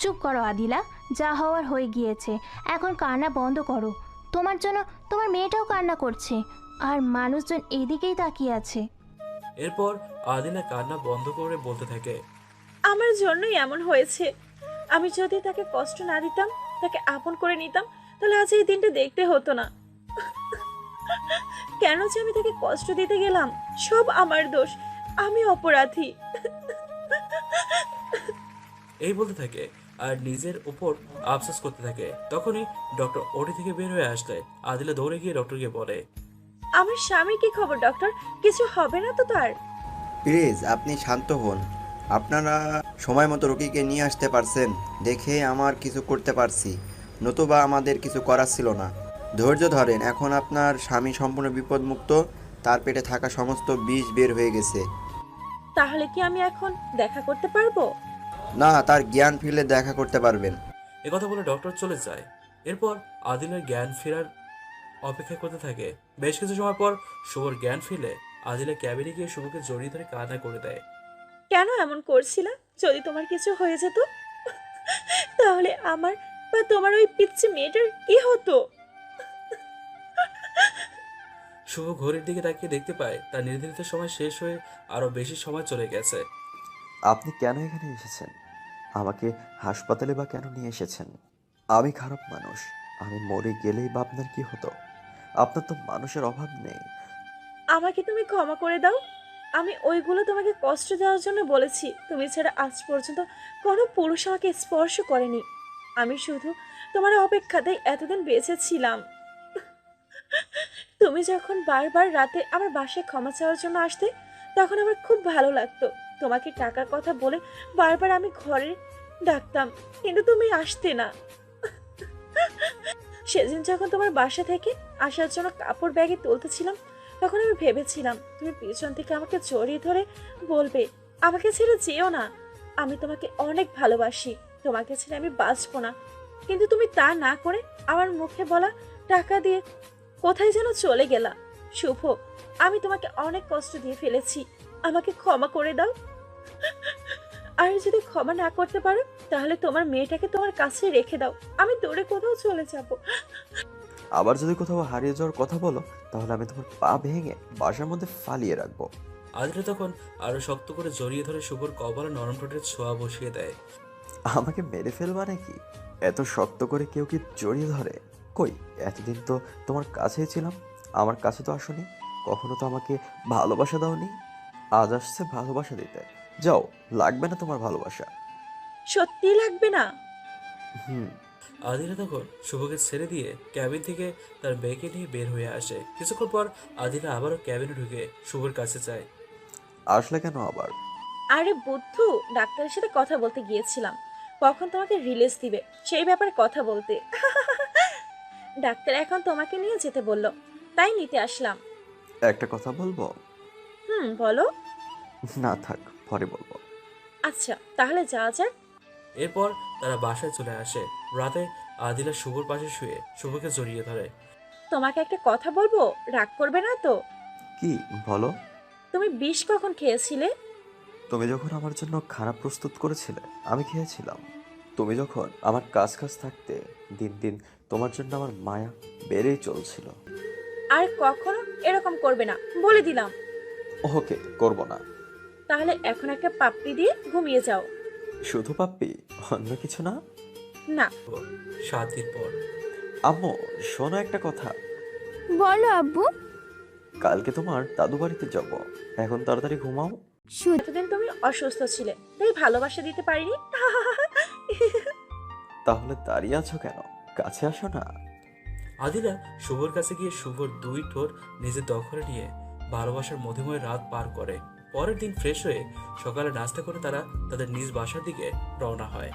চুপ করো আদিলা, যা হওয়ার হয়ে গিয়েছে, এখন কান্না বন্ধ করো। তোমার জন্য তোমার মেয়েটাও কান্না করছে, আর মানুষজন এদিকেই তাকিয়ে আছে। এরপর আদিলা কান্না বন্ধ করে বলতে থাকে, আমার জন্যই এমন হয়েছে। আমি যদি তাকে কষ্ট না দিতাম, তাকে আপন করে নিতাম, তাহলে আজ এই দিনটা দেখতে হতো না। কেন যে আমি তাকে কষ্ট দিতে গেলাম? সব আমার দোষ, আমি অপরাধী। এই বলতে থাকে আর নিজের উপর আফসোস করতে থাকে। তখনই ডক্টর ওটি থেকে বের হয়ে আসলে আদিলা দৌড়ে গিয়ে ডক্টরকে বলে, আমার স্বামীর কি খবর ডক্টর? কিছু হবে না তো তার? প্লিজ আপনি শান্ত হন। আপনারা সময় মতো রোগীকে নিয়ে আসতে পারছেন দেখে আমার কিছু করতে পারছি, নতুবা আমাদের কিছু করার ছিল না। ধৈর্য ধরেন, এখন আপনার স্বামী সম্পূর্ণ বিপদমুক্ত, তার পেটে থাকা সমস্ত বিষ বের হয়ে গেছে। তাহলে কি আমি এখন দেখা করতে পারবো? না, তার জ্ঞান ফিরলে দেখা করতে পারবেন। একথা বলে ডক্টর চলে যায়। এরপর আদিলের জ্ঞান ফেরার অপেক্ষা করতে থাকে। বেশ কিছু সময় পর শুভর জ্ঞান ফিরলে আদিলা ক্যাবিনে গিয়ে শুভকে জড়িয়ে ধরে কান্না করে দেয়। কেন এমন করছিলা? যদি তোমার কিছু হয়ে যেত তাহলে আমার বা তোমার ওই পিচ্চি মেয়েটার কি হতো? শুভ ঘড়ির দিকে তাকিয়ে দেখতে পায় তার নির্ধারিত সময় শেষ হয়ে আরো বেশি সময় চলে গেছে। আপনি কেন এখানে এসেছেন? আমাকে হাসপাতালে বা কেন নিয়ে এসেছেন? আমি খারাপ মানুষ, আমি মরে গেলেই বা আপনার কি হতো? আপনার তো মানুষের অভাব নেই। আমাকে তুমি ক্ষমা করে দাও। আমি ওইগুলো তোমাকে কষ্ট দেওয়ার জন্য বলেছি। তুমি ছাড়া আজ পর্যন্ত কোনো পুরুষ আমাকে স্পর্শ করেনি। আমি শুধু তোমার অপেক্ষাতেই এতদিন বেঁচে ছিলাম। তুমি যখন বারবার রাতে আমার বাসায় ক্ষমা চাওয়ার জন্য আসতে, তখন আমার খুব ভালো লাগতো। তোমাকে টাকার কথা বলে বারবার আমি ঘরে ডাকতাম, কিন্তু তুমি আসতে না। সেদিন যখন তোমার বাসা থেকে আসার জন্য কাপড় ব্যাগে তুলতেছিলাম, তখন আমি ভেবেছিলাম তুমি পিছন থেকে আমাকে জড়িয়ে ধরে বলবে, আমাকে ছেড়ে যেও না, আমি তোমাকে অনেক ভালোবাসি, তোমাকে ছেড়ে আমি বাঁচবো না। কিন্তু তুমি তা না করে আমার মুখে বলা টাকা দিয়ে কোথায় যেন চলে গেলা। শুভ, আমি তোমাকে অনেক কষ্ট দিয়ে ফেলেছি, আমাকে ক্ষমা করে দাও। আর যদি ক্ষমা না করতে পারো, তাহলে তোমার মেয়েটাকে তোমার কাছে রেখে দাও, আমি দূরে কোথাও চলে যাব। আবার যদি কোথাও হারিয়ে যাওয়ার কথা বলো, তাহলে আমি তোমার পা ভেঙে বাসার মধ্যে ফালিয়ে রাখবো। আদিলা তখন আরো শক্ত করে জড়িয়ে ধরে শুভর কপালে নরম ঠোঁটের ছোঁয়া বসিয়ে দেয়। আমাকে মেরে ফেলবা নাকি? এত শক্ত করে কেউ কি জড়িয়ে ধরে? কই, এতদিন তো তোমার কাছেই ছিলাম, আমার কাছে তো আসোনি, কখনো তো আমাকে ভালোবাসা দাওনি। আজ আসছে ভালোবাসা দিতে। যাও, লাগবে না তোমার ভালোবাসা। সত্যি লাগবে না? হুম। আদিলা তখন শুভকে ছেড়ে দিয়ে ক্যাবিন থেকে তার ব্যাগে নিয়ে বের হয়ে আসে। কিছুক্ষণ পর আদিলা আবারও ক্যাবিনে ঢুকে শুভর কাছে যায়। আসলে কেন আবার? আরে বুদ্ধু, ডাক্তারের সাথে কথা বলতে গিয়েছিলাম, কখন তোমাকে রিলিজ দিবে সেই ব্যাপারে কথা বলতে। ডাক্তার এখন তোমাকে নিয়ে যেতে বললো, তাই নিতে আসলাম। একটা কথা বলবো? বলো। না থাক, পরে বলবো। আচ্ছা, তাহলে যাওয়া যাক। এরপর তারা বাসায় চলে আসে। রাতে আদিলা শুভর পাশে শুয়ে শুভকে জড়িয়ে ধরে। তোমাকে একটা কথা বলবো, রাগ করবে না তো? কি বলো? তুমি বিষ কখন খেয়েছিলে? তুমি যখন আমার জন্য খারাপ প্রস্তুত করেছিলে, আমি খেয়েছিলাম। তুমি যখন আমার কাছ থাকতে, দিন দিন তোমার জন্য আমার মায়া বেড়েই চলছিল। আর কখনো এরকম করবে না, বলে দিলাম। ওকে, করব না। তাহলে এখন একটা পাপ্পি দিয়ে ঘুমিয়ে যাও। শুধু পাপ্পি, অন্য কিছু না? না। 7 দিন পর। আম্মু, শোনো একটা কথা। বলো আব্বু। কালকে তোমার দাদু বাড়িতে যাব, এখন তাড়াতাড়ি ঘুমাও। এতদিন তুমি অসুস্থ ছিলে, তাই ভালোবাসা দিতে পারিনি। তাহলে দাঁড়িয়ে আছো কেন? কাছে আসো না। আদিলা শুভর কাছে গিয়ে শুভর 2 ঠোঁট নিজের দখলে নিয়ে ভালোবাসার মধুময় রাত পার করে। পরের দিন ফ্রেশ হয়ে সকালে নাস্তা করে তারা তাদের নিজ বাসার দিকে রওনা হয়।